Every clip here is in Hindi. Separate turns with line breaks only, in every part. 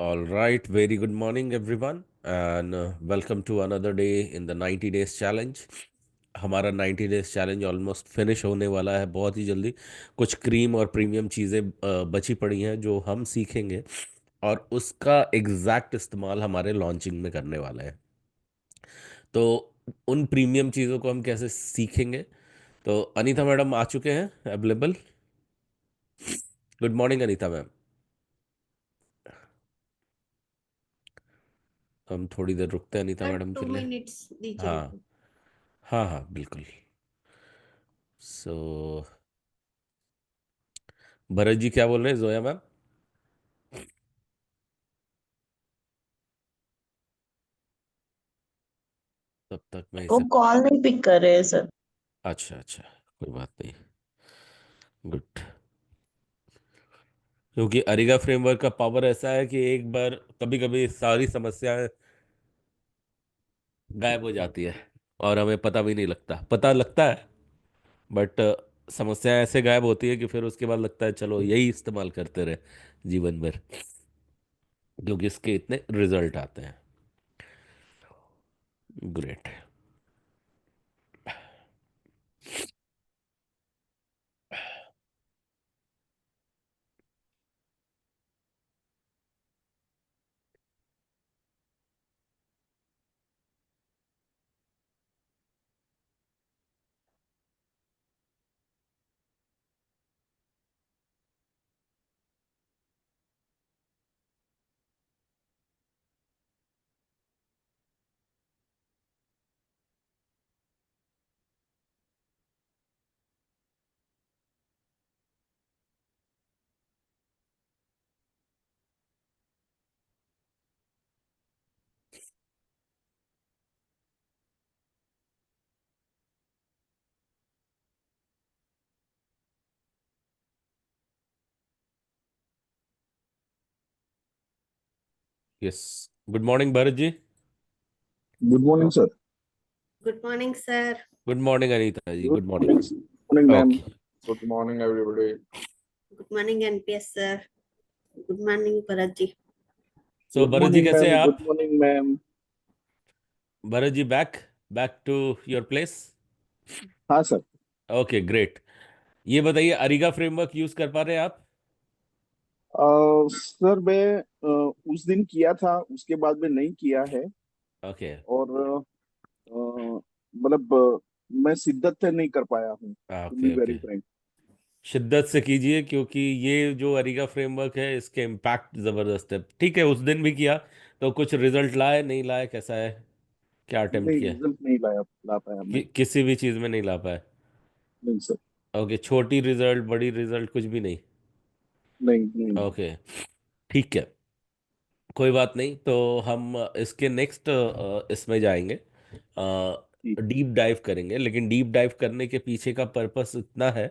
All right, very good morning, everyone, and welcome to another day in the 90 days challenge. हमारा 90 डेज चैलेंज ऑलमोस्ट फिनिश होने वाला है बहुत ही जल्दी। कुछ क्रीम और प्रीमियम चीज़ें बची पड़ी हैं जो हम सीखेंगे और उसका एग्जैक्ट इस्तेमाल हमारे लॉन्चिंग में करने वाले हैं। तो उन प्रीमियम चीज़ों को हम कैसे सीखेंगे? तो अनीता मैडम आ चुके हैं available. Good morning Anita ma'am. हम थोड़ी देर रुकते हैं अनीता
सर
मैडम के
टू
लिए।
मिनट्स दीजिए
हाँ,
हमको।
हाँ, हाँ, बिल्कुल। सो भरत जी क्या बोल रहे हैं, जोया मैम? तब तक मैं
वो
इसे।
कॉल नहीं पिक कर रहे हैं सर।
अच्छा, अच्छा, कोई बात नहीं। गुड। क्योंकि अरिगा फ्रेमवर्क का पावर ऐसा है कि एक बार कभी कभी सारी समस्याएं गायब हो जाती है और हमें पता भी नहीं लगता, पता लगता है बट समस्याएं ऐसे गायब होती है कि फिर उसके बाद लगता है चलो यही इस्तेमाल करते रहे जीवन भर, क्योंकि इसके इतने रिजल्ट आते हैं। Great. Yes. Good morning Bharat ji.
Good morning sir.
Good morning sir.
Good morning Anita ji,
good
good
morning
morning.
Morning ma'am.
Okay.
Good morning everybody.
Good morning NPS sir. Good morning Bharat ji.
So
good
Bharat ji
morning
कैसे हैं
मैम। गुड
आप?
Morning ma'am.
Bharat ji back back to your place.
हाँ सर।
Okay, great. ये बताइए, अरिगा फ्रेमवर्क यूज कर पा रहे हैं आप?
सर मैं उस दिन किया था, उसके बाद में नहीं किया है।
ओके।
और मतलब मैं शिद्दत से नहीं कर पाया हूँ, to be
okay,
very
okay.
Frank.
शिद्दत से कीजिए, क्योंकि ये जो अरिगा फ्रेमवर्क है इसके इम्पैक्ट ज़बरदस्त है। ठीक है, उस दिन भी किया तो कुछ रिजल्ट लाए नहीं लाए, कैसा है? क्या अटेम्प्ट
नहीं,
किया?
रिजल्ट नहीं ला पाया मैं।
किसी भी चीज़ में नहीं ला पाए?
नहीं सर।
ओके, छोटी रिजल्ट बड़ी रिजल्ट कुछ भी नहीं?
नहीं नहीं।
ओके, ठीक है, कोई बात नहीं। तो हम इसके नेक्स्ट इसमें जाएंगे,
ठीक।
डीप डाइव करेंगे। लेकिन डीप डाइव करने के पीछे का पर्पस इतना है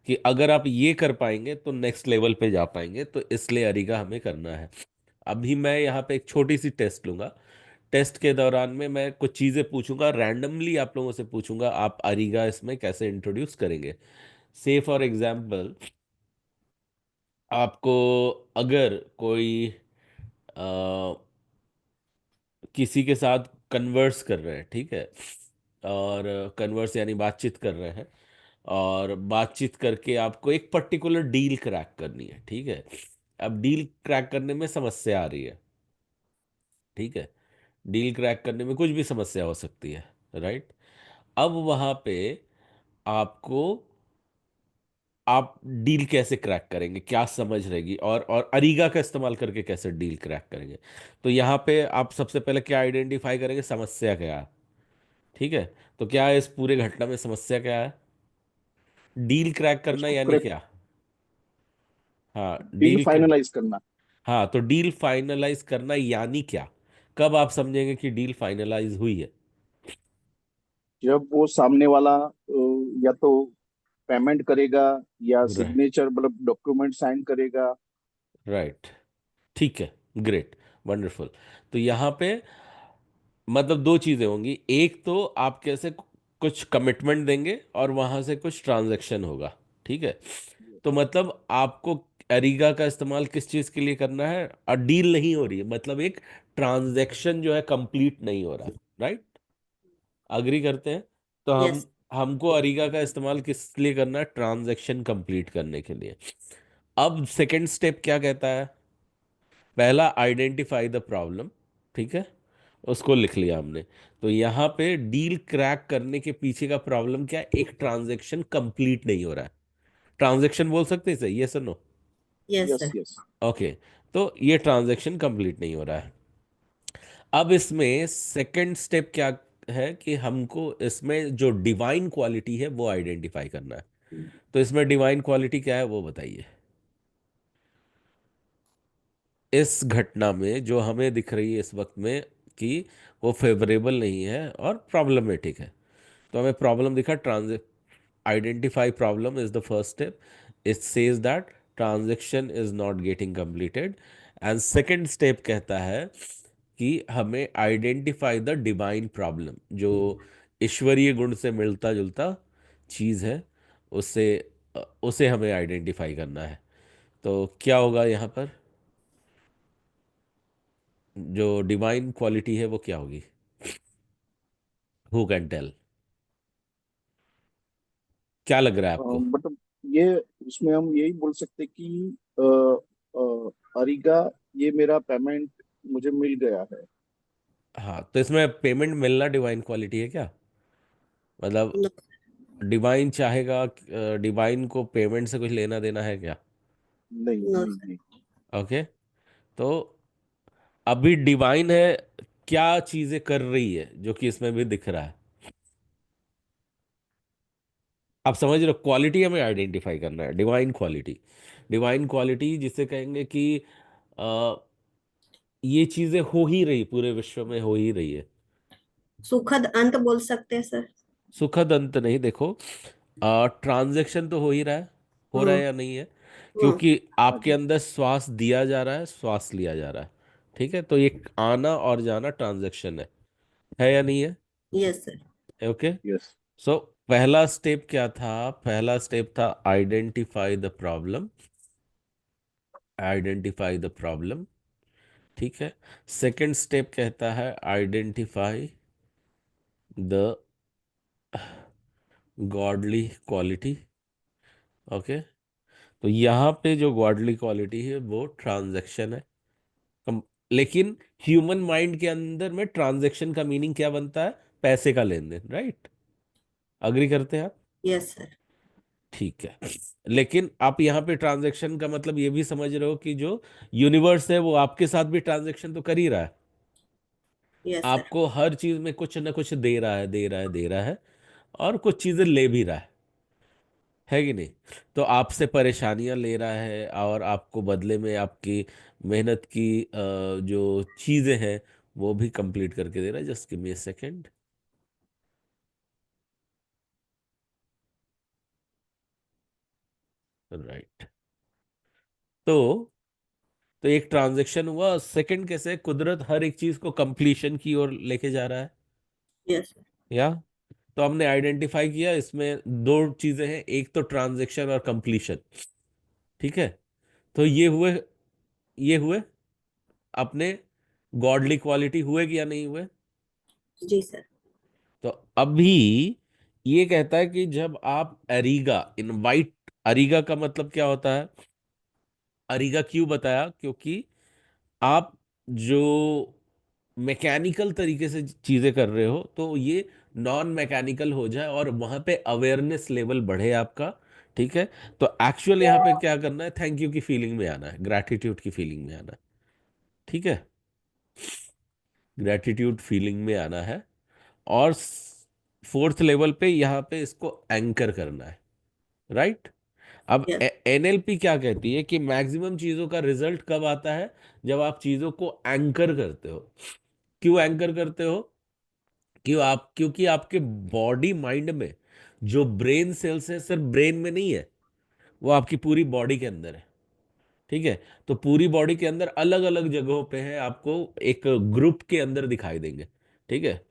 कि अगर आप ये कर पाएंगे तो नेक्स्ट लेवल पे जा पाएंगे, तो इसलिए अरिगा हमें करना है। अभी मैं यहाँ पे एक छोटी सी टेस्ट लूंगा। टेस्ट के दौरान में मैं कुछ चीज़ें पूछूंगा, रैंडमली आप लोगों से पूछूंगा, आप अरिगा इसमें कैसे इंट्रोड्यूस करेंगे। से फॉर एग्जाम्पल, आपको अगर कोई किसी के साथ कन्वर्स कर रहे हैं, ठीक है, और कन्वर्स यानी बातचीत कर रहे हैं, और बातचीत करके आपको एक पर्टिकुलर डील क्रैक करनी है, ठीक है। अब डील क्रैक करने में समस्या आ रही है, ठीक है। डील क्रैक करने में कुछ भी समस्या हो सकती है, राइट। अब वहां पे आपको, आप डील कैसे क्रैक करेंगे, क्या समझ रहेगी, और अरीगा का इस्तेमाल करके कैसे डील क्रैक करेंगे? तो यहाँ पे आप सबसे पहले क्या आइडेंटिफाई करेंगे, समस्या क्या है, ठीक है। तो क्या है इस पूरे घटना में, समस्या क्या है? डील क्रैक करना
उसको
यानी
करेक्ट,
क्या? हाँ,
डील
डील।
फाइनलाइज करना।
हाँ, तो डील फाइनलाइज करना यानी क्या? कब आप समझेंगे कि डील फाइनलाइज हुई है?
जब वो सामने वाला या तो पेमेंट करेगा या सिग्नेचर मतलब डॉक्यूमेंट साइन करेगा।
राइट, ठीक है, ग्रेट, वंडरफुल। तो यहाँ पे मतलब दो चीजें होंगी, एक तो आप कैसे कुछ कमिटमेंट देंगे और वहां से कुछ ट्रांजैक्शन होगा, ठीक है। तो मतलब आपको एरिगा का इस्तेमाल किस चीज के लिए करना है? और डील नहीं हो रही है, मतलब एक ट्रांजैक्शन जो है कंप्लीट नहीं हो रहा है, राइट? अग्री करते हैं? तो हम
यस।
हमको अरिगा का इस्तेमाल किस लिए करना है? ट्रांजैक्शन कंप्लीट करने के लिए। अब सेकंड स्टेप क्या कहता है? पहला, आइडेंटिफाई द प्रॉब्लम, ठीक है, उसको लिख लिया हमने। तो यहाँ पे डील क्रैक करने के पीछे का प्रॉब्लम क्या है? एक ट्रांजैक्शन कंप्लीट नहीं हो रहा है। ट्रांजैक्शन बोल सकते हैं सही, यस और no?
Yes
yes
sir.
Yes.
Okay, तो ये ट्रांजैक्शन कंप्लीट नहीं हो रहा है। अब इसमें सेकंड स्टेप क्या है कि हमको इसमें जो डिवाइन क्वालिटी है वो आइडेंटिफाई करना है। तो इसमें डिवाइन क्वालिटी क्या है वो बताइए। इस घटना में जो हमें दिख रही है इस वक्त में कि वो फेवरेबल नहीं है और प्रॉब्लमेटिक है। तो हमें प्रॉब्लम दिखा, ट्रांजे identify problem is the first step. It says that transaction is not getting completed, and second step कहता है कि हमें identify the divine problem, जो ईश्वरीय गुण से मिलता जुलता चीज है, उसे उसे हमें आइडेंटिफाई करना है। तो क्या होगा यहाँ पर? जो डिवाइन क्वालिटी है वो क्या होगी? Who can tell? क्या लग रहा है आपको?
मतलब ये, इसमें हम यही बोल सकते कि अरिगा, ये मेरा पेमेंट मुझे मिल गया है।
हाँ, तो इसमें पेमेंट मिलना डिवाइन क्वालिटी है क्या? मतलब
नो।
डिवाइन चाहेगा, डिवाइन को पेमेंट से कुछ लेना देना है क्या?
नहीं
नो
नहीं
सर।
नहीं।
ओके, तो अभी डिवाइन है, क्या चीजें कर रही है जो कि इसमें भी दिख रहा है? आप समझ रहे हो? क्वालिटी हमें आइडेंटिफाई करना है, डिवाइन क्वालिटी। डिवाइन क्वालिटी जिसे कहेंगे कि अ, ये चीजें हो ही रही, पूरे विश्व में हो ही रही है।
सुखद अंत बोल सकते हैं सर।
सुखद अंत नहीं, देखो, ट्रांजैक्शन तो हो रहा है
हम्म।
या नहीं है?
हम्म।
क्योंकि
हाँ
आपके
जी।
अंदर श्वास दिया जा रहा है, श्वास लिया जा रहा है, ठीक है, तो ये आना और जाना ट्रांजैक्शन है या नहीं है?
Yes sir.
Okay,
yes.
So पहला स्टेप क्या था? पहला स्टेप था identify the problem. Identify the problem, ठीक है। सेकंड स्टेप कहता है identify the godly quality. Okay, तो यहाँ पे जो गॉडली क्वालिटी है वो ट्रांजैक्शन है। कम, लेकिन ह्यूमन माइंड के अंदर में ट्रांजैक्शन का मीनिंग क्या बनता है? पैसे का लेन देन, राइट? अग्री करते हैं आप?
Yes sir.
ठीक है, लेकिन आप यहाँ पे ट्रांजैक्शन का मतलब ये भी समझ रहे हो कि जो यूनिवर्स है वो आपके साथ भी ट्रांजैक्शन तो कर ही रहा है।
Yes sir.
आपको हर चीज में कुछ ना कुछ दे रहा है, दे रहा है, दे रहा है, और कुछ चीजें ले भी रहा है कि नहीं? तो आपसे परेशानियां ले रहा है और आपको बदले में आपकी मेहनत की जो चीजें हैं वो भी कंप्लीट करके दे रहा है। Just give me a second. Right, तो तो एक ट्रांजैक्शन हुआ। सेकंड कैसे? कुदरत हर एक चीज को कंप्लीशन की ओर लेके जा रहा है,
यस सर।
या? तो हमने आइडेंटिफाई किया इसमें दो चीजें हैं, एक तो ट्रांजैक्शन और कंप्लीशन, ठीक है। तो ये हुए अपने गॉडली क्वालिटी हुए कि या नहीं हुए?
जी सर।
तो अभी ये कहता है कि जब आप अरीगा इनवाइट, अरीगा का मतलब क्या होता है? अरीगा क्यों बताया? क्योंकि आप जो मैकेनिकल तरीके से चीजें कर रहे हो तो ये नॉन मैकेनिकल हो जाए और वहां पे अवेयरनेस लेवल बढ़े आपका, ठीक है। तो एक्चुअल यहाँ पे क्या करना है? थैंक यू की फीलिंग में आना है, ग्रैटिट्यूड की फीलिंग में आना है, ठीक है। ग्रैटिट्यूड फीलिंग में आना है। और फोर्थ लेवल पे यहाँ पे इसको एंकर करना है, राइट? अब
यस।
एनएलपी क्या कहती है कि मैक्सिमम चीजों का रिजल्ट कब आता है? जब आप चीजों को एंकर करते हो। क्यों एंकर करते हो? क्योंकि आपके बॉडी माइंड में जो ब्रेन सेल्स है सिर्फ ब्रेन में नहीं है, वो आपकी पूरी बॉडी के अंदर है, ठीक है। तो पूरी बॉडी के अंदर अलग अलग जगहों पे है, आपको एक ग्रुप के अंदर दिखाई देंगे, ठीक है।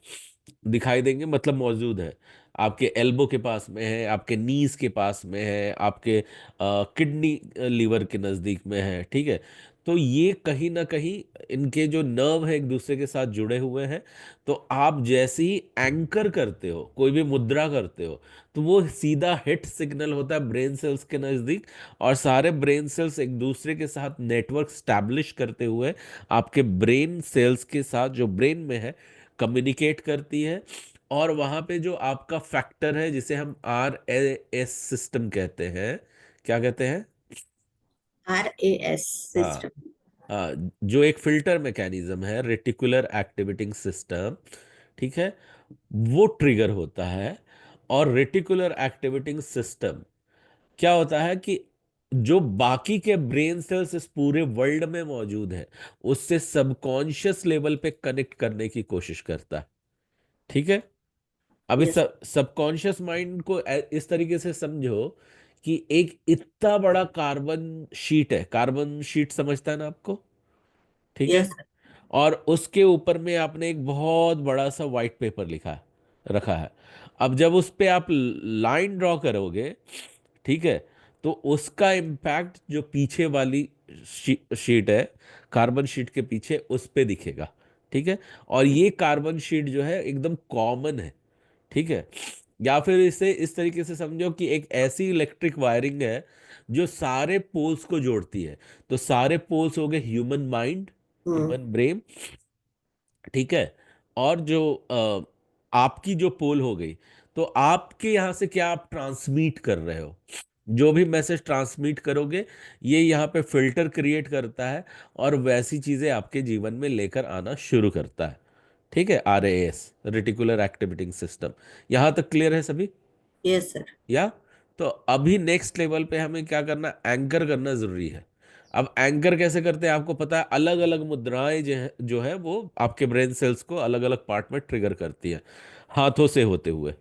दिखाई देंगे मतलब मौजूद है। आपके एल्बो के पास में है, आपके नीज के पास में है, आपके किडनी लीवर के नज़दीक में है, ठीक है। तो ये कहीं ना कहीं इनके जो नर्व है एक दूसरे के साथ जुड़े हुए हैं। तो आप जैसे ही एंकर करते हो, कोई भी मुद्रा करते हो, तो वो सीधा हिट सिग्नल होता है ब्रेन सेल्स के नज़दीक, और सारे ब्रेन सेल्स एक दूसरे के साथ नेटवर्क स्टैब्लिश करते हुए आपके ब्रेन सेल्स के साथ जो ब्रेन में है कम्युनिकेट करती है। और वहां पे जो आपका फैक्टर है जिसे हम RAS सिस्टम कहते हैं, क्या कहते हैं?
RAS
हाँ,
सिस्टम।
जो एक फिल्टर मैकेनिज्म है, रेटिकुलर एक्टिवेटिंग सिस्टम, ठीक है, वो ट्रिगर होता है। और रेटिकुलर एक्टिवेटिंग सिस्टम क्या होता है कि जो बाकी के ब्रेन सेल्स इस पूरे वर्ल्ड में मौजूद है उससे सबकॉन्शियस लेवल पे कनेक्ट करने की कोशिश करता है, ठीक है। अभी
यस।
सबकॉन्शियस माइंड को इस तरीके से समझो कि एक इतना बड़ा कार्बन शीट है, कार्बन शीट समझता है ना आपको, ठीक है।
यस।
और उसके ऊपर में आपने एक बहुत बड़ा सा व्हाइट पेपर लिखा है, रखा है। अब जब उस पे आप लाइन ड्रॉ करोगे, ठीक है, तो उसका इम्पैक्ट जो पीछे वाली शीट है, कार्बन शीट के पीछे, उस पे दिखेगा, ठीक है। और ये कार्बन शीट जो है एकदम कॉमन है, ठीक है। या फिर इसे इस तरीके से समझो कि एक ऐसी इलेक्ट्रिक वायरिंग है जो सारे पोल्स को जोड़ती है। तो सारे पोल्स हो गए ह्यूमन माइंड,
हम्म।
ह्यूमन ब्रेन, ठीक है। और जो आपकी जो पोल हो गई, तो आपके यहाँ से क्या आप ट्रांसमिट कर रहे हो, जो भी मैसेज ट्रांसमिट करोगे, ये यहाँ पे फिल्टर क्रिएट करता है और वैसी चीजें आपके जीवन में लेकर आना शुरू करता है, ठीक है। RAS, reticular activating system. यहाँ तक क्लियर है सभी?
Yes sir.
या तो अभी नेक्स्ट लेवल पे हमें क्या करना, एंकर करना जरूरी है। अब एंकर कैसे करते हैं आपको पता है, अलग अलग मुद्राएं जो है वो आपके ब्रेन सेल्स को अलग अलग पार्ट में ट्रिगर करती है, हाथों से होते हुए,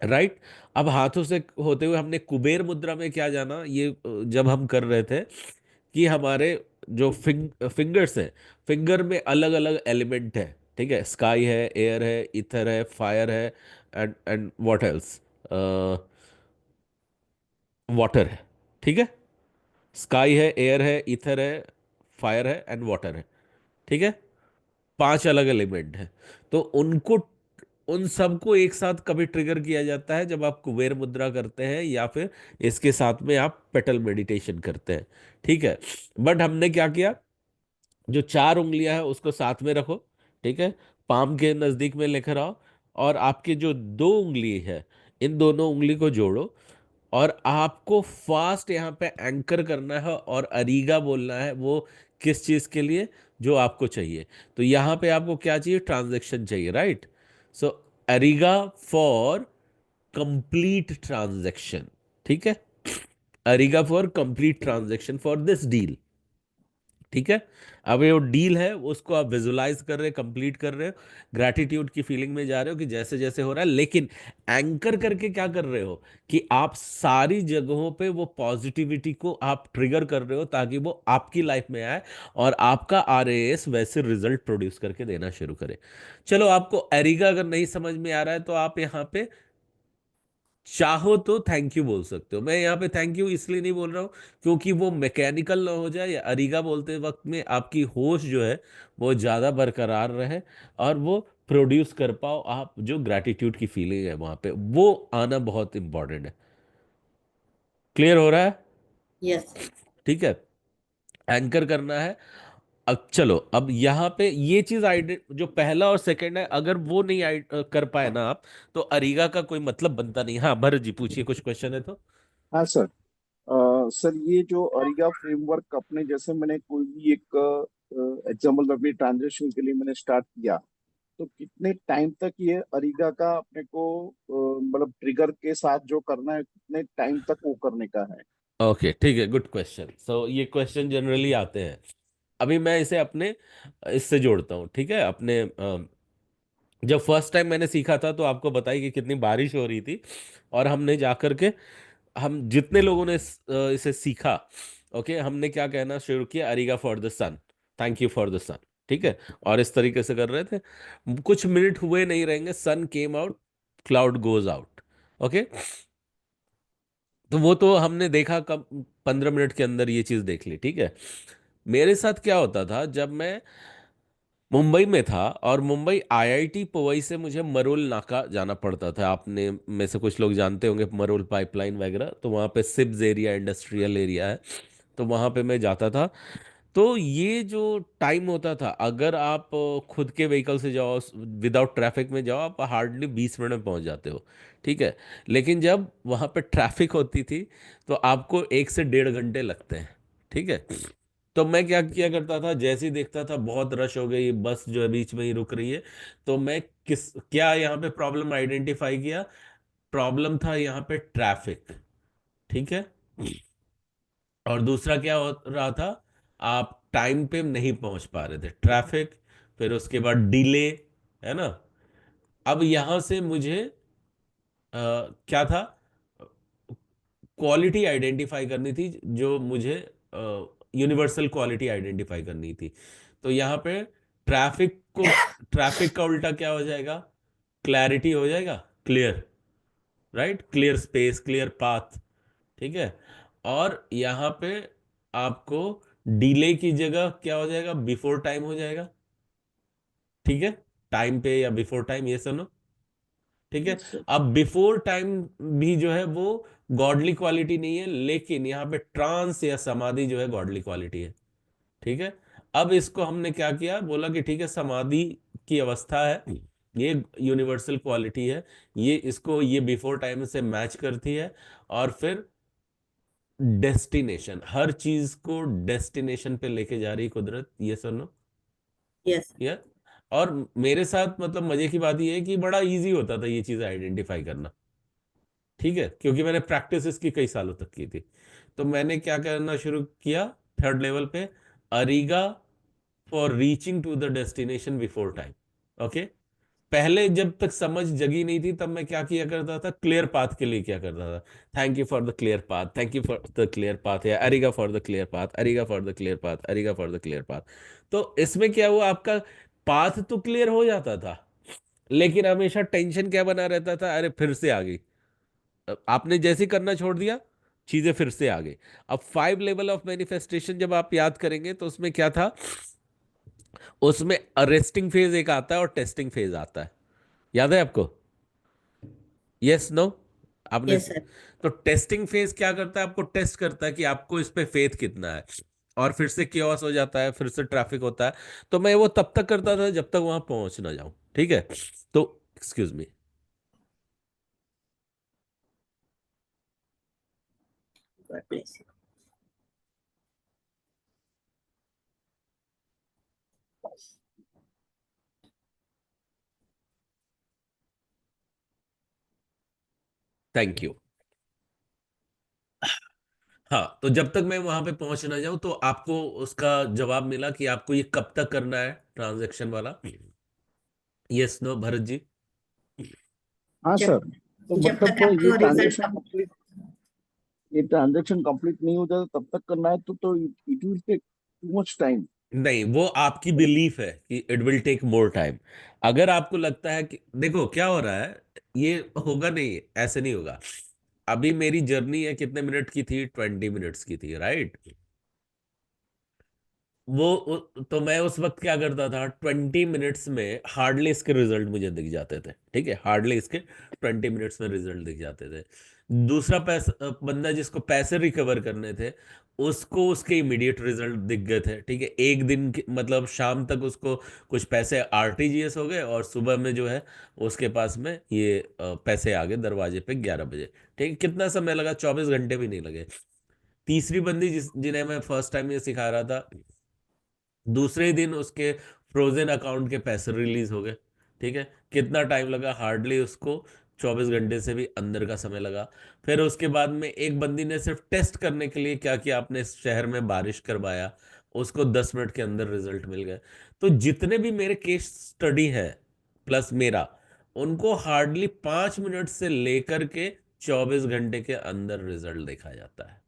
राइट। अब हाथों से होते हुए हमने कुबेर मुद्रा में क्या जाना, ये जब हम कर रहे थे कि हमारे जो फिंगर्स हैं, फिंगर में अलग अलग एलिमेंट है, ठीक है। स्काई है, एयर है, इथर है, फायर है, एंड व्हाट एल्स, वाटर है, ठीक है। स्काई है, एयर है, ईथर है, फायर है एंड वाटर है, ठीक है। 5 अलग एलिमेंट हैं। तो उनको, उन सबको एक साथ कभी ट्रिगर किया जाता है जब आप कुबेर मुद्रा करते हैं या फिर इसके साथ में आप पेटल मेडिटेशन करते हैं, ठीक है। बट हमने क्या किया, जो 4 उंगलियां हैं उसको साथ में रखो, ठीक है, पाम के नजदीक में लेकर आओ, और आपके जो 2 उंगली है, इन दोनों उंगली को जोड़ो, और आपको फास्ट यहाँ पे एंकर करना है और अरीगा बोलना है, वो किस चीज के लिए, जो आपको चाहिए। तो यहाँ पे आपको क्या चाहिए, ट्रांजैक्शन चाहिए, राइट। सो अरीगा फॉर कंप्लीट ट्रांजैक्शन, ठीक है। अरीगा for complete transaction for this deal, ठीक है। अब ये वो डील है उसको आप विजुलाइज कर रहे हैं, कंप्लीट कर रहे हो, ग्रैटिट्यूड की फीलिंग में जा रहे हो कि जैसे जैसे हो रहा है, लेकिन एंकर करके क्या कर रहे हो कि आप सारी जगहों पे वो पॉजिटिविटी को आप ट्रिगर कर रहे हो ताकि वो आपकी लाइफ में आए और आपका RAS वैसे रिजल्ट प्रोड्यूस करके देना शुरू करे। चलो, आपको एरिगा अगर नहीं समझ में आ रहा है तो आप यहाँ पे चाहो तो थैंक यू बोल सकते हो। मैं यहाँ पे थैंक यू इसलिए नहीं बोल रहा हूँ क्योंकि वो मैकेनिकल ना हो जाए, या अरीगा बोलते वक्त में आपकी होश जो है वो ज़्यादा बरकरार रहे और वो प्रोड्यूस कर पाओ, आप जो ग्रैटिट्यूड की फीलिंग है वहाँ पे वो आना बहुत इंपॉर्टेंट है। क्लियर हो रहा है?
Yes sir.
ठीक है, एंकर करना है। अब चलो, अब यहाँ पे ये चीज जो पहला और सेकंड है, अगर वो नहीं कर पाए ना आप, तो अरीगा का कोई मतलब बनता नहीं। हाँ भरत जी पूछिए, कुछ क्वेश्चन है तो।
हाँ सर। सर ये जो अरिगा फ्रेमवर्क अपने जैसे मैंने कोई भी एक एग्जाम्पल अपनी ट्रांजेक्शन के लिए मैंने स्टार्ट किया, तो कितने टाइम तक ये अरिगा का अपने को मतलब ट्रिगर के साथ जो करना है कितने टाइम तक वो करने का है?
ओके, ठीक है, गुड क्वेश्चन। सो ये क्वेश्चन जनरली आते हैं। अभी मैं इसे अपने इससे जोड़ता हूँ, ठीक है। अपने जब फर्स्ट टाइम मैंने सीखा था तो आपको बताई कि कितनी बारिश हो रही थी, और हमने जाकर के, हम जितने लोगों ने इसे सीखा, ओके, हमने क्या कहना शुरू किया, अरिगा for the sun, thank you for the sun, ठीक है। और इस तरीके से कर रहे थे। कुछ मिनट हुए नहीं रहेंगे, sun came out, cloud goes out. Okay, तो वो तो हमने देखा कब, 15 मिनट के अंदर ये चीज देख ली, ठीक है। मेरे साथ क्या होता था जब मैं मुंबई में था, और मुंबई आईआईटी पवई से मुझे मरोल नाका जाना पड़ता था। आपने में से कुछ लोग जानते होंगे मरोल पाइपलाइन वगैरह, तो वहाँ पे सिप्स एरिया, इंडस्ट्रियल एरिया है, तो वहाँ पे मैं जाता था। तो ये जो टाइम होता था, अगर आप खुद के व्हीकल से जाओ, विदाउट ट्रैफिक में जाओ, आप हार्डली 20 मिनट में पहुंच जाते हो, ठीक है। लेकिन जब वहां पे ट्रैफिक होती थी तो आपको 1 से 1.5 घंटे लगते हैं, ठीक है। तो मैं क्या किया करता था, जैसे ही देखता था बहुत रश हो गई, बस जो है बीच में ही रुक रही है, तो मैं किस क्या यहाँ पे प्रॉब्लम आइडेंटिफाई किया। प्रॉब्लम था यहाँ पे ट्रैफिक, ठीक है। और दूसरा क्या हो रहा था, आप टाइम पे नहीं पहुंच पा रहे थे, ट्रैफिक, फिर उसके बाद डिले, है ना। अब यहां से मुझे क्या था, क्वालिटी आइडेंटिफाई करनी थी, जो मुझे यूनिवर्सल क्वालिटी आइडेंटिफाई करनी थी। तो यहाँ पे ट्रैफिक को, ट्रैफिक का उल्टा क्या हो जाएगा, क्लैरिटी हो जाएगा, clear, right, clear space, clear path, ठीक है। और यहाँ पे आपको डिले की जगह क्या हो जाएगा, बिफोर टाइम हो जाएगा, ठीक है। टाइम पे या बिफोर टाइम, ये सुनो, ठीक है।
Yes sir.
अब बिफोर टाइम भी जो है वो गॉडली क्वालिटी नहीं है, लेकिन यहाँ पे ट्रांस या समाधि जो है गॉडली क्वालिटी है, ठीक है। अब इसको हमने क्या किया, बोला कि ठीक है, समाधि की अवस्था है, ये यूनिवर्सल क्वालिटी है, ये इसको ये बिफोर टाइम से मैच करती है। और फिर डेस्टिनेशन, हर चीज को डेस्टिनेशन पे लेके जा रही कुदरत, ये सुनो,
यस
ये। और मेरे साथ मतलब मजे की बात ये है कि बड़ा इजी होता था ये चीज आइडेंटिफाई करना, ठीक है, क्योंकि मैंने प्रैक्टिस इसकी कई सालों तक की थी। तो मैंने क्या करना शुरू किया, थर्ड लेवल पे, अरीगा for reaching to the destination before time. Okay, पहले जब तक समझ जगी नहीं थी, तब मैं क्या किया करता था, क्लियर पाथ के लिए क्या करता था, thank you for the clear path, thank you for the clear path, या अरिगा फॉर द क्लियर पाथ, अरिगा फॉर द क्लियर पाथ, अरिगा फॉर द क्लियर पाथ। तो इसमें क्या हुआ, आपका पाथ तो क्लियर हो जाता था, लेकिन हमेशा टेंशन क्या बना रहता था, अरे फिर से आ गई। अब आपने जैसे ही करना छोड़ दिया, चीजें फिर से आ गई। अब 5 लेवल ऑफ मैनिफेस्टेशन जब आप याद करेंगे, तो उसमें क्या था, उसमें अरेस्टिंग फेज एक आता है और टेस्टिंग फेज आता है, याद है आपको, यस नो, आपने।
Yes sir.
तो टेस्टिंग फेज क्या करता है, आपको टेस्ट करता है कि आपको इस पे फेथ कितना है, और फिर से क्योस हो जाता है, फिर से ट्रैफिक होता है। तो मैं वो तब तक करता था जब तक वहां पहुंच ना जाऊं, ठीक है। तो excuse me.
God bless you.
Thank you. हाँ, तो जब तक मैं वहां पे पहुंच ना जाऊं, तो आपको उसका जवाब मिला कि आपको ये कब तक करना है, ट्रांजैक्शन वाला, यस नो भरत जी।
हाँ
जब
सर, तो
जब तक
मतलब
आपको रिजल्ट।
ये ट्रांजेक्शन कंप्लीट नहीं हो जाता तब तक करना है, तो it will take too much time.
नहीं, वो आपकी बिलीफ है कि it will take more time. अगर आपको लगता है कि देखो क्या हो रहा है, ये होगा नहीं, ऐसे नहीं होगा। अभी मेरी जर्नी है कितने मिनट की थी, 20 मिनट्स की थी, राइट। तो मैं उस वक्त क्या करता था, 20 मिनट्स में हार्डली इसके रिजल्ट मुझे दिख जाते थे, ठीक है, हार्डली इसके 20 मिनट्स में रिजल्ट दिख जाते थे। दूसरा पैसा बंदा जिसको पैसे रिकवर करने थे, उसको उसके इमीडिएट रिजल्ट दिख गए थे, ठीक है। एक दिन मतलब शाम तक उसको कुछ पैसे आरटीजीएस हो गए, और सुबह में जो है उसके पास में ये पैसे आ गए दरवाजे पे 11 बजे, ठीक है। कितना समय लगा, 24 घंटे भी नहीं लगे। तीसरी बंदी जिन्हें मैं फर्स्ट टाइम ये सिखा रहा था, दूसरे ही दिन उसके फ्रोजन अकाउंट के पैसे रिलीज हो गए, ठीक है। कितना टाइम लगा, हार्डली उसको 24 घंटे से भी अंदर का समय लगा। फिर उसके बाद में एक बंदी ने सिर्फ टेस्ट करने के लिए क्या किया, अपने शहर में बारिश करवाया, उसको 10 मिनट के अंदर रिजल्ट मिल गए। तो जितने भी मेरे केस स्टडी है प्लस मेरा, उनको हार्डली 5 मिनट से लेकर के 24 घंटे के अंदर रिजल्ट देखा जाता है।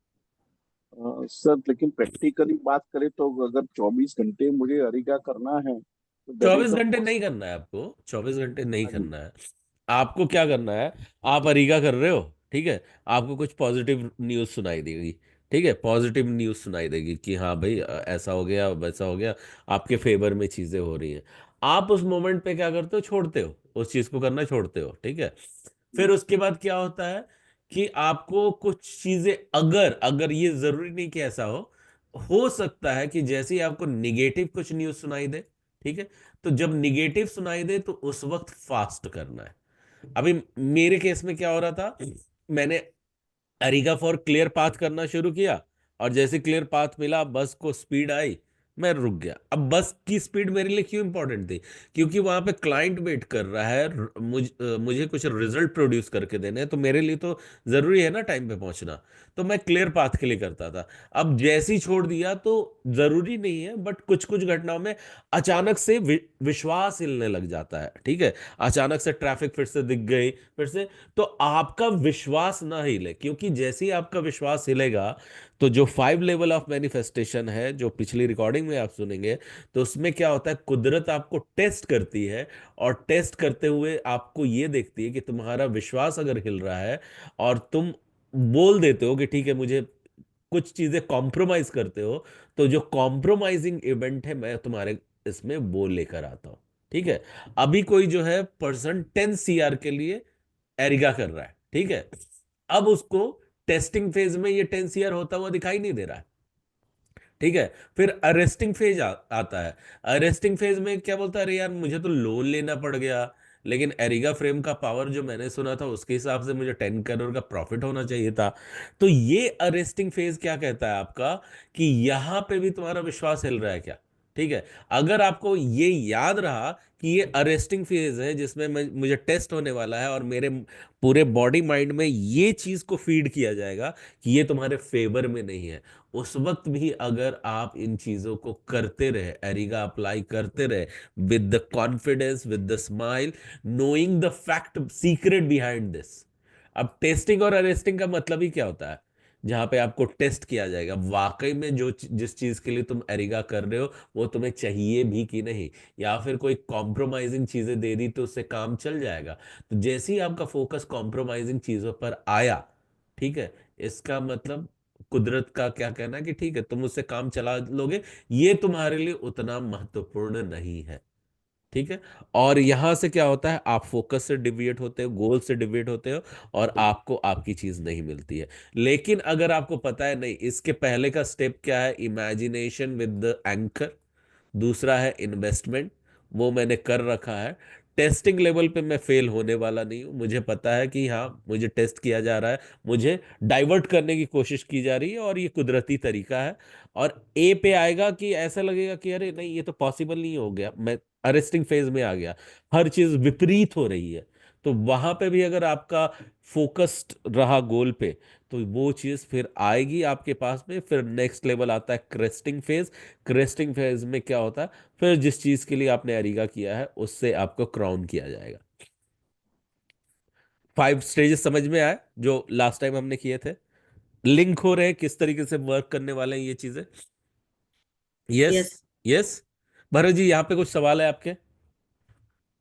सर लेकिन प्रैक्टिकली बात करें तो अगर 24 घंटे मुझे अरिगा करना है तो दैट इज
चौबीस
द
घंटे नहीं
पॉसिबल।
करना है आपको, 24 घंटे नहीं
हाँ जी।
करना है। आपको क्या करना है, आप अरीगा कर रहे हो, ठीक है, आपको कुछ पॉजिटिव न्यूज़ सुनाई देगी, ठीक है, पॉजिटिव न्यूज़ सुनाई देगी कि हाँ भाई ऐसा हो गया वैसा हो गया, आपके फेवर में चीज़ें हो रही हैं। आप उस मोमेंट पे क्या करते हो, छोड़ते हो, उस चीज़ को करना छोड़ते हो, ठीक है। फिर उसके बाद क्या होता है कि आपको कुछ चीज़ें, अगर अगर ये ज़रूरी नहीं कि ऐसा हो सकता है कि जैसे ही आपको निगेटिव कुछ न्यूज़ सुनाई दे, ठीक है, तो जब निगेटिव सुनाई दे तो उस वक्त फास्ट करना है। अभी मेरे केस में क्या हो रहा था, मैंने अरिगा फॉर क्लियर पाथ करना शुरू किया, और जैसे क्लियर पाथ मिला, बस को स्पीड आई, मैं रुक गया। अब बस की स्पीड मेरे लिए क्यों इंपॉर्टेंट थी, क्योंकि वहां पे क्लाइंट वेट कर रहा है, मुझे कुछ रिजल्ट प्रोड्यूस करके देने हैं, तो मेरे लिए तो जरूरी है ना टाइम पे पहुंचना। तो मैं क्लियर पाथ के लिए करता था। अब जैसे ही छोड़ दिया तो जरूरी नहीं है, बट कुछ कुछ घटनाओं में अचानक से विश्वास हिलने लग जाता है, ठीक है, अचानक से ट्रैफिक फिर से दिख गई, फिर से, तो आपका विश्वास ना हिले, क्योंकि जैसे ही आपका विश्वास हिलेगा, तो जो 5 लेवल ऑफ मैनिफेस्टेशन है जो पिछली रिकॉर्डिंग में आप सुनेंगे, तो उसमें क्या होता है, कुदरत आपको टेस्ट करती है, और टेस्ट करते हुए आपको ये देखती है कि तुम्हारा विश्वास अगर हिल रहा है, और तुम बोल देते हो कि ठीक है, मुझे कुछ चीजें कॉम्प्रोमाइज करते हो, तो जो कॉम्प्रोमाइजिंग इवेंट है मैं तुम्हारे इसमें वो लेकर आता हूं, ठीक है। अभी कोई जो है पर्सन 10 CR के लिए एरिगा कर रहा है, ठीक है, अब उसको टेस्टिंग फेज में ये 10 CR होता हुआ दिखाई नहीं दे रहा है, ठीक है। फिर अरेस्टिंग फेज आता है। अरेस्टिंग फेज में क्या बोलता है, अरे यार मुझे तो लोन लेना पड़ गया, लेकिन एरिगा फ्रेम का पावर जो मैंने सुना था उसके हिसाब से मुझे 10 करोड़ का प्रॉफिट होना चाहिए था। तो ये अरेस्टिंग फेज क्या कहता है आपका, कि यहां पे भी तुम्हारा विश्वास हिल रहा है क्या, ठीक है। अगर आपको ये याद रहा कि ये अरेस्टिंग फेज है जिसमें मुझे टेस्ट होने वाला है, और मेरे पूरे बॉडी माइंड में ये चीज को फीड किया जाएगा कि ये तुम्हारे फेवर में नहीं है, उस वक्त भी अगर आप इन चीजों को करते रहे, एरिगा अप्लाई करते रहे, with the confidence, with the smile, knowing the fact secret behind this. अब टेस्टिंग और अरेस्टिंग का मतलब ही क्या होता है, जहां पे आपको टेस्ट किया जाएगा वाकई में जो जिस चीज के लिए तुम एरिगा कर रहे हो वो तुम्हें चाहिए भी कि नहीं, या फिर कोई कॉम्प्रोमाइजिंग चीजें दे दी तो उससे काम चल जाएगा। तो जैसे ही आपका फोकस कॉम्प्रोमाइजिंग चीजों पर आया, ठीक है, इसका मतलब कुदरत का क्या कहना है कि ठीक है तुम उससे काम चला लोगे, ये तुम्हारे लिए उतना महत्वपूर्ण नहीं है, ठीक है। और यहां से क्या होता है, आप फोकस से डिविएट होते हो, गोल से डिविएट होते हो, और आपको आपकी चीज नहीं मिलती है। लेकिन अगर आपको पता है नहीं, इसके पहले का स्टेप क्या है, इमेजिनेशन विद द एंकर, दूसरा है इन्वेस्टमेंट, वो मैंने कर रखा है। टेस्टिंग लेवल पे मैं फेल होने वाला नहीं हूँ, मुझे पता है कि हाँ मुझे टेस्ट किया जा रहा है, मुझे डाइवर्ट करने की कोशिश की जा रही है, और ये कुदरती तरीका है। और ए पे आएगा कि ऐसा लगेगा कि अरे नहीं ये तो पॉसिबल नहीं हो गया, मैं अरेस्टिंग फेज में आ गया, हर चीज विपरीत हो रही है। तो वहां पे भी अगर आपका फोकस्ड रहा गोल पे, तो वो चीज फिर आएगी आपके पास में। फिर नेक्स्ट लेवल आता है क्रेस्टिंग फेज। क्रेस्टिंग फेज में क्या होता है, फिर जिस चीज के लिए आपने अरीगा किया है उससे आपको क्राउन किया जाएगा। 5 स्टेजेस समझ में आए जो लास्ट टाइम हमने किए थे, लिंक हो रहे हैं किस तरीके से वर्क करने वाले हैं ये चीजें। यस।
यस।
यस। भरत जी यहाँ पे कुछ सवाल है आपके,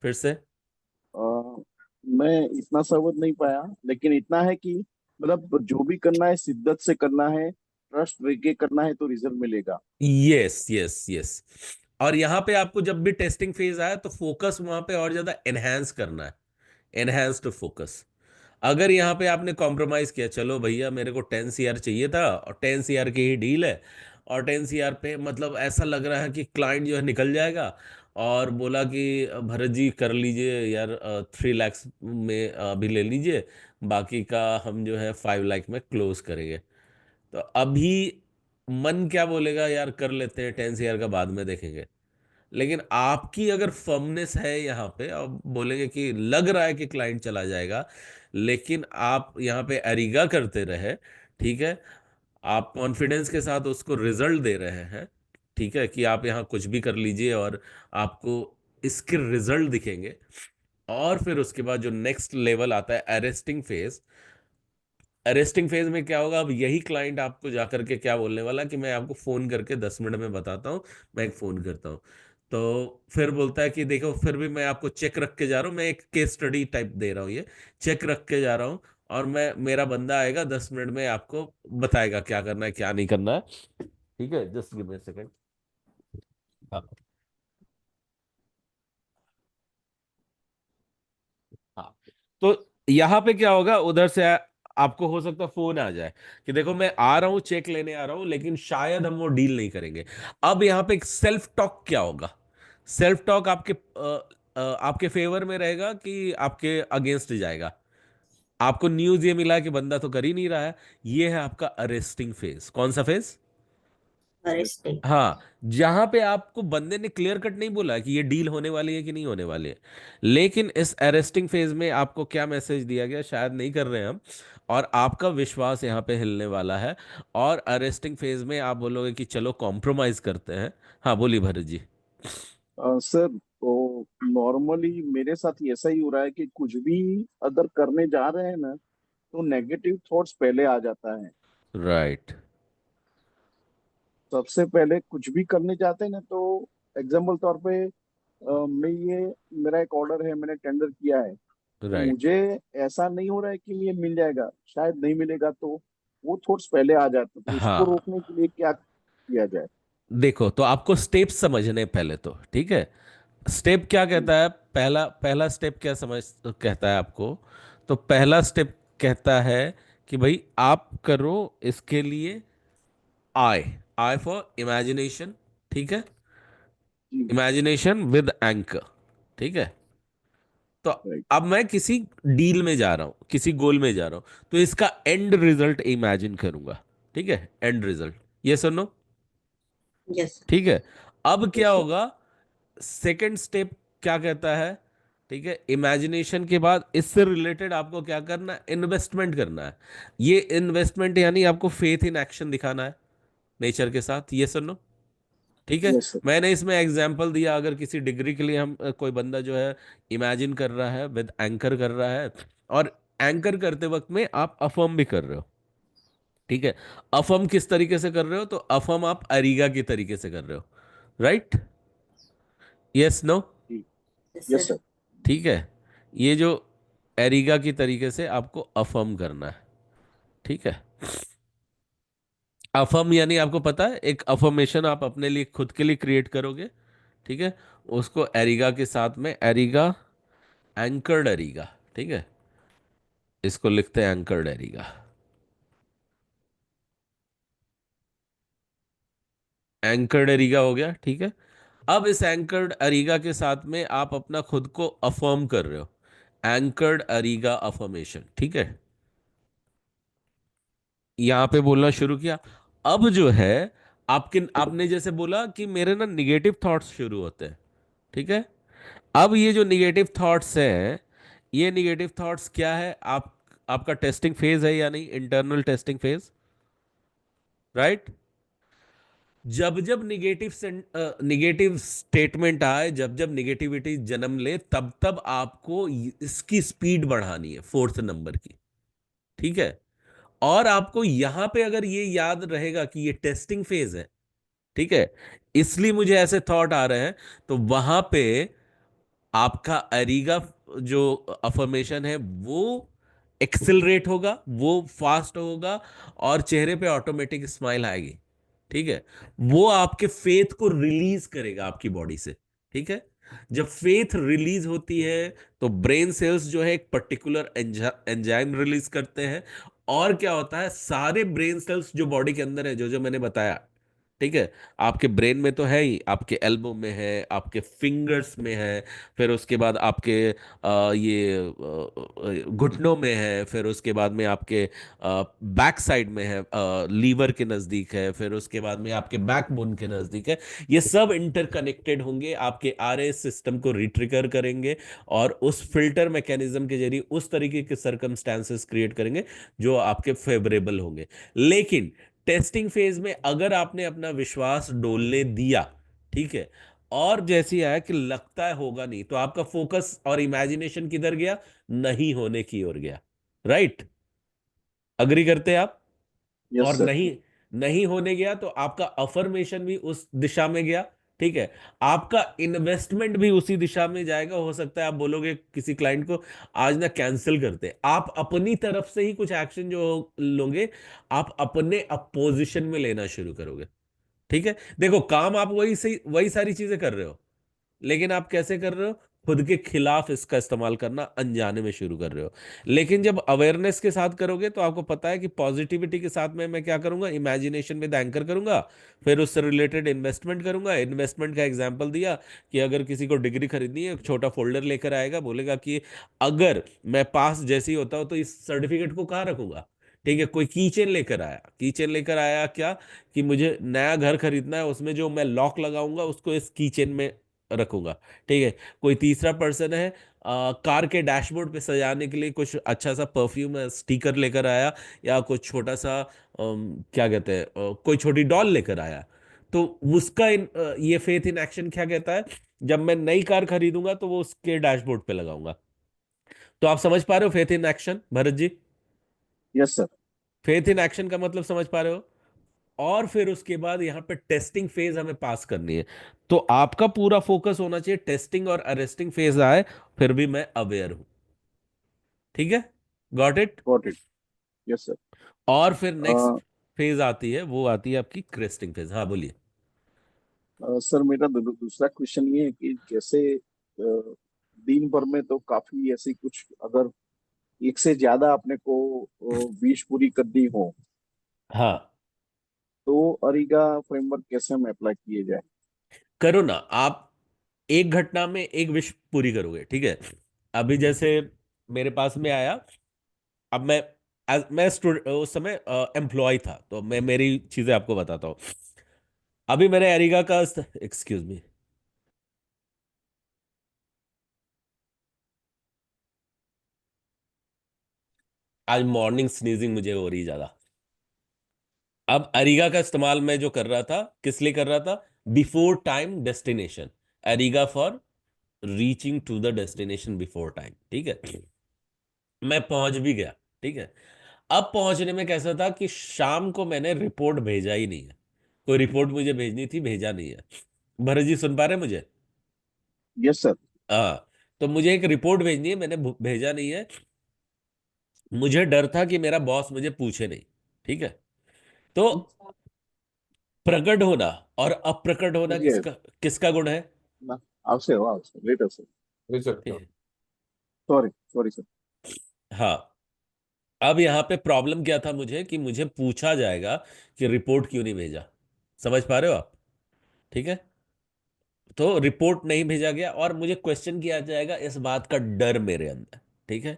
फिर से।
अ, मैं इतना समझ नहीं पाया, लेकिन इतना है कि मतलब जो भी करना है शिद्दत से करना है, ट्रस्ट लेके करना है तो रिजल्ट मिलेगा।
Yes yes yes. और यहाँ पे आपको जब भी टेस्टिंग फेज आया तो फोकस वहां पे और ज्यादा एनहेंस करना है, एनहेंस्ड फोकस। अगर यहाँ पे आपने कॉम्प्रोमाइज किया, चलो भैया मेरे को 10 CR चाहिए था और 10 CR की ही डील है, और 10 CR पे मतलब ऐसा लग रहा है कि क्लाइंट जो है निकल जाएगा, और बोला कि भरत जी कर लीजिए यार, 3 लाख में अभी ले लीजिए, बाकी का हम जो है 5 लाख में क्लोज करेंगे। तो अभी मन क्या बोलेगा, यार कर लेते हैं, 10 CR का बाद में देखेंगे। लेकिन आपकी अगर फर्मनेस है यहाँ पे, अब बोलेंगे कि लग रहा है कि क्लाइंट चला जाएगा, लेकिन आप यहाँ पे अरीगा करते रहे, ठीक है, आप कॉन्फिडेंस के साथ उसको रिजल्ट दे रहे हैं, ठीक है, कि आप यहाँ कुछ भी कर लीजिए और आपको इसके रिजल्ट दिखेंगे। और फिर उसके बाद जो नेक्स्ट लेवल आता है अरेस्टिंग फेज। अरेस्टिंग फेज में क्या होगा, अब यही क्लाइंट आपको जाकर के क्या बोलने वाला कि मैं आपको फोन करके 10 मिनट में बताता हूँ, मैं एक फोन करता हूँ। तो फिर बोलता है कि देखो फिर भी मैं आपको चेक रख के जा रहा हूँ, मैं एक केस स्टडी टाइप दे रहा हूँ, ये चेक रख के जा रहा हूँ, और मैं मेरा बंदा आएगा 10 मिनट में आपको बताएगा क्या करना है क्या नहीं करना है। ठीक है, जस्ट गिव मी सेकंड। हाँ। हाँ। तो यहाँ पे क्या होगा, उधर से आपको हो सकता है फोन आ जाए कि देखो मैं आ रहा हूँ, चेक लेने आ रहा हूँ, लेकिन शायद हम वो डील नहीं करेंगे। अब यहाँ पे एक सेल्फ टॉक क्या होगा, सेल्फ टॉक आपके फेवर में रहेगा कि आपके अगेंस्ट जाएगा। आपको न्यूज ये मिला कि बंदा तो कर ही नहीं रहा है, ये है आपका अरेस्टिंग फेज। कौन सा फेज?
अरेस्टिंग।
हाँ, जहां पे आपको बंदे ने क्लियर कट नहीं बोला कि ये डील होने वाली है कि नहीं होने वाली है, लेकिन इस अरेस्टिंग फेज में आपको क्या मैसेज दिया गया शायद नहीं कर रहे हैं हम, और आपका विश्वास यहाँ पे हिलने वाला है। और अरेस्टिंग फेज में आप बोलोगे कि चलो कॉम्प्रोमाइज करते हैं। हाँ बोलिए भरत जी।
सर, तो नॉर्मली मेरे साथ ऐसा ही हो रहा है कि कुछ भी अगर करने जा रहे हैं ना, तो नेगेटिव थॉट्स पहले आ जाता है।
राइट।
सबसे पहले कुछ भी करने जाते हैं ना, तो एग्जाम्पल तौर पे मैं ये मेरा एक ऑर्डर है, मैंने टेंडर किया है, तो
राइट।
मुझे ऐसा नहीं हो रहा है कि ये मिल जाएगा, शायद नहीं मिलेगा, तो वो थॉट्स पहले आ जाते हैं। तो इसको
हाँ,
रोकने के लिए क्या किया जाए?
देखो तो आपको स्टेप समझने पहले तो, ठीक है। स्टेप क्या
जी।
कहता है, पहला पहला स्टेप क्या समझ कहता है आपको? तो पहला स्टेप कहता है कि भाई आप करो इसके लिए आई, आई फॉर इमेजिनेशन। ठीक है,
जी।
Imagination with anchor. ठीक है। तो
राइट।
अब मैं किसी डील में जा रहा हूं, किसी गोल में जा रहा हूं, तो इसका एंड रिजल्ट इमेजिन करूंगा। ठीक है, एंड रिजल्ट, ये सुनो।
यस।
ठीक है। अब क्या
यस सर।
होगा, सेकंड स्टेप क्या कहता है? ठीक है, इमेजिनेशन के बाद इससे रिलेटेड आपको क्या करना है, इन्वेस्टमेंट करना है। ये इन्वेस्टमेंट यानी आपको फेथ इन एक्शन दिखाना है नेचर के साथ, ये सुनो। ठीक है।
Yes sir.
मैंने इसमें एग्जांपल दिया, अगर किसी डिग्री के लिए हम कोई बंदा जो है इमेजिन कर रहा है, विद एंकर कर रहा है, और एंकर करते वक्त में आप अफर्म भी कर रहे हो। ठीक है। अफर्म किस तरीके से कर रहे हो? तो अफर्म आप अरीगा के तरीके से कर रहे हो। राइट? Yes, no?
जी।
Yes
yes
sir.
सर।
ठीक है। ये जो एरिगा की तरीके से आपको अफर्म करना है। ठीक है। अफर्म यानी आपको पता है, एक अफर्मेशन आप अपने लिए खुद के लिए क्रिएट करोगे। ठीक है। उसको एरिगा के साथ में, एरिगा, एंकर्ड एरिगा। ठीक है, इसको लिखते हैं एंकर्ड एरिगा। एंकर्ड एरिगा हो गया। ठीक है। अब इस एंकर्ड अरीगा के साथ में आप अपना खुद को अफर्म कर रहे हो, एंकर्ड अरीगा अफर्मेशन। ठीक है, यहां पे बोलना शुरू किया। अब जो है, आपने जैसे बोला कि मेरे ना निगेटिव थॉट्स शुरू होते हैं। ठीक है। अब ये जो निगेटिव थॉट्स हैं, ये निगेटिव थॉट्स क्या है, आपका टेस्टिंग फेज है या नहीं, इंटरनल टेस्टिंग फेज। राइट? जब जब निगेटिव स्टेटमेंट आए, जब जब निगेटिविटी जन्म ले, तब तब आपको इसकी स्पीड बढ़ानी है, फोर्थ नंबर की। ठीक है। और आपको यहां पे अगर ये याद रहेगा कि ये टेस्टिंग फेज है, ठीक है, इसलिए मुझे ऐसे थॉट आ रहे हैं, तो वहां पे आपका अरीगा जो अफर्मेशन है वो एक्सिलरेट होगा, वो फास्ट होगा, और चेहरे पे ऑटोमेटिक स्माइल आएगी। ठीक है। वो आपके फेथ को रिलीज करेगा आपकी बॉडी से। ठीक है। जब फेथ रिलीज होती है, तो ब्रेन सेल्स जो है एक पर्टिकुलर एंजाइम रिलीज करते हैं। और क्या होता है, सारे ब्रेन सेल्स जो बॉडी के अंदर है, जो जो मैंने बताया, ठीक है, आपके ब्रेन में तो है ही, आपके एल्बो में है, आपके फिंगर्स में है, फिर उसके बाद आपके ये घुटनों में है, फिर उसके बाद में आपके बैक साइड में है, लीवर के नज़दीक है, फिर उसके बाद में आपके बैकबोन के नज़दीक है। ये सब इंटरकनेक्टेड होंगे, आपके आरएस सिस्टम को रिट्रिगर करेंगे, और उस फिल्टर मैकेनिज्म के जरिए उस तरीके के सर्कमस्टांसेस क्रिएट करेंगे जो आपके फेवरेबल होंगे। लेकिन टेस्टिंग फेज में अगर आपने अपना विश्वास डोलने दिया, ठीक है, और जैसी आया कि लगता है होगा नहीं, तो आपका फोकस और इमेजिनेशन किधर गया? नहीं होने की ओर गया। राइट? अग्री करते हैं आप?
यस
और
सर।
नहीं नहीं होने गया, तो आपका अफर्मेशन भी उस दिशा में गया। ठीक है। आपका इन्वेस्टमेंट भी उसी दिशा में जाएगा। हो सकता है आप बोलोगे किसी क्लाइंट को आज ना कैंसिल करते, आप अपनी तरफ से ही कुछ एक्शन जो लोगे, आप अपने अपोजिशन में लेना शुरू करोगे। ठीक है, देखो काम आप वही सारी चीजें कर रहे हो, लेकिन आप कैसे कर रहे हो, खुद के खिलाफ इसका इस्तेमाल करना अनजाने में शुरू कर रहे हो। लेकिन जब अवेयरनेस के साथ करोगे तो आपको पता है कि पॉजिटिविटी के साथ में मैं क्या करूंगा, इमेजिनेशन में एंकर करूंगा, फिर उससे रिलेटेड इन्वेस्टमेंट करूंगा। इन्वेस्टमेंट का एग्जांपल दिया कि अगर किसी को डिग्री खरीदनी है, एक छोटा फोल्डर लेकर आएगा, बोलेगा कि अगर मैं पास जैसे ही होता हूं तो इस सर्टिफिकेट को कहाँ रखूंगा। ठीक है, कोई कीचेन लेकर आया, कीचेन लेकर आया क्या, कि मुझे नया घर खरीदना है, उसमें जो मैं लॉक लगाऊंगा उसको इस कीचेन में रखूंगा। ठीक है, कोई तीसरा पर्सन है, कार के डैशबोर्ड पे सजाने के लिए कुछ अच्छा सा परफ्यूम स्टिकर लेकर आया, या कुछ छोटा सा क्या कहते हैं, कोई छोटी डॉल लेकर आया। तो उसका ये फेथ इन एक्शन क्या कहता है, जब मैं नई कार खरीदूंगा तो वो उसके डैशबोर्ड पे लगाऊंगा। तो आप समझ पा रहे हो faith in action, Bharat ji?
Yes sir.
Faith in action का मतलब समझ पा रहे हो? और फिर उसके बाद यहां पे टेस्टिंग फेज हमें पास करनी है। तो आपका पूरा फोकस होना चाहिए टेस्टिंग और अरेस्टिंग फेज आए फिर भी मैं अवेयर हूं। ठीक है, got it.
Got it. Yes sir.
और फिर नेक्स्ट फेज आती है, वो आती है आपकी क्रेस्टिंग फेज। हाँ बोलिए।
सर मेरा दूसरा क्वेश्चन ये है कि जैसे दिन भर में तो काफी ऐसी कुछ, अगर एक से ज्यादा अपने को विश पूरी करनी हो,
हाँ,
तो अरिगा फ्रेमवर्क कैसे हम अप्लाई किए जाए?
करो ना आप। एक घटना में एक विश पूरी करोगे, ठीक है। अभी जैसे मेरे पास में आया, अब मैं स्टूडेंट उस समय एम्प्लॉय था, तो मैं मेरी चीजें आपको बताता हूँ। अभी मैंने एरिगा का, एक्सक्यूज मी, आज मॉर्निंग स्नीजिंग मुझे हो रही ज्यादा। अब अरिगा का इस्तेमाल मैं जो कर रहा था, किस लिए कर रहा था, बिफोर टाइम डेस्टिनेशन। अरिगा for reaching to the destination before time. ठीक है, मैं पहुंच भी गया। ठीक है, अब पहुंचने में कैसा था कि शाम को मैंने रिपोर्ट भेजा ही नहीं है। कोई रिपोर्ट मुझे भेजनी थी, भेजा नहीं है। भरत जी सुन पा रहे हैं मुझे?
Yes sir.
हाँ, तो मुझे एक रिपोर्ट भेजनी है, मैंने भेजा नहीं है। मुझे डर था कि मेरा बॉस मुझे पूछे नहीं। ठीक है, तो प्रकट होना और अप्रकट होना
चलिए
किसका किसका गुण है?
ना, आपसे हो, आपसे लेटर सर।
ठीक है।
Sorry sorry sir.
हाँ, अब यहाँ पे प्रॉब्लम क्या था मुझे, कि मुझे पूछा जाएगा कि रिपोर्ट क्यों नहीं भेजा। समझ पा रहे हो आप? ठीक है, तो रिपोर्ट नहीं भेजा गया और मुझे क्वेश्चन किया जाएगा, इस बात का डर मेरे अंदर। ठीक है,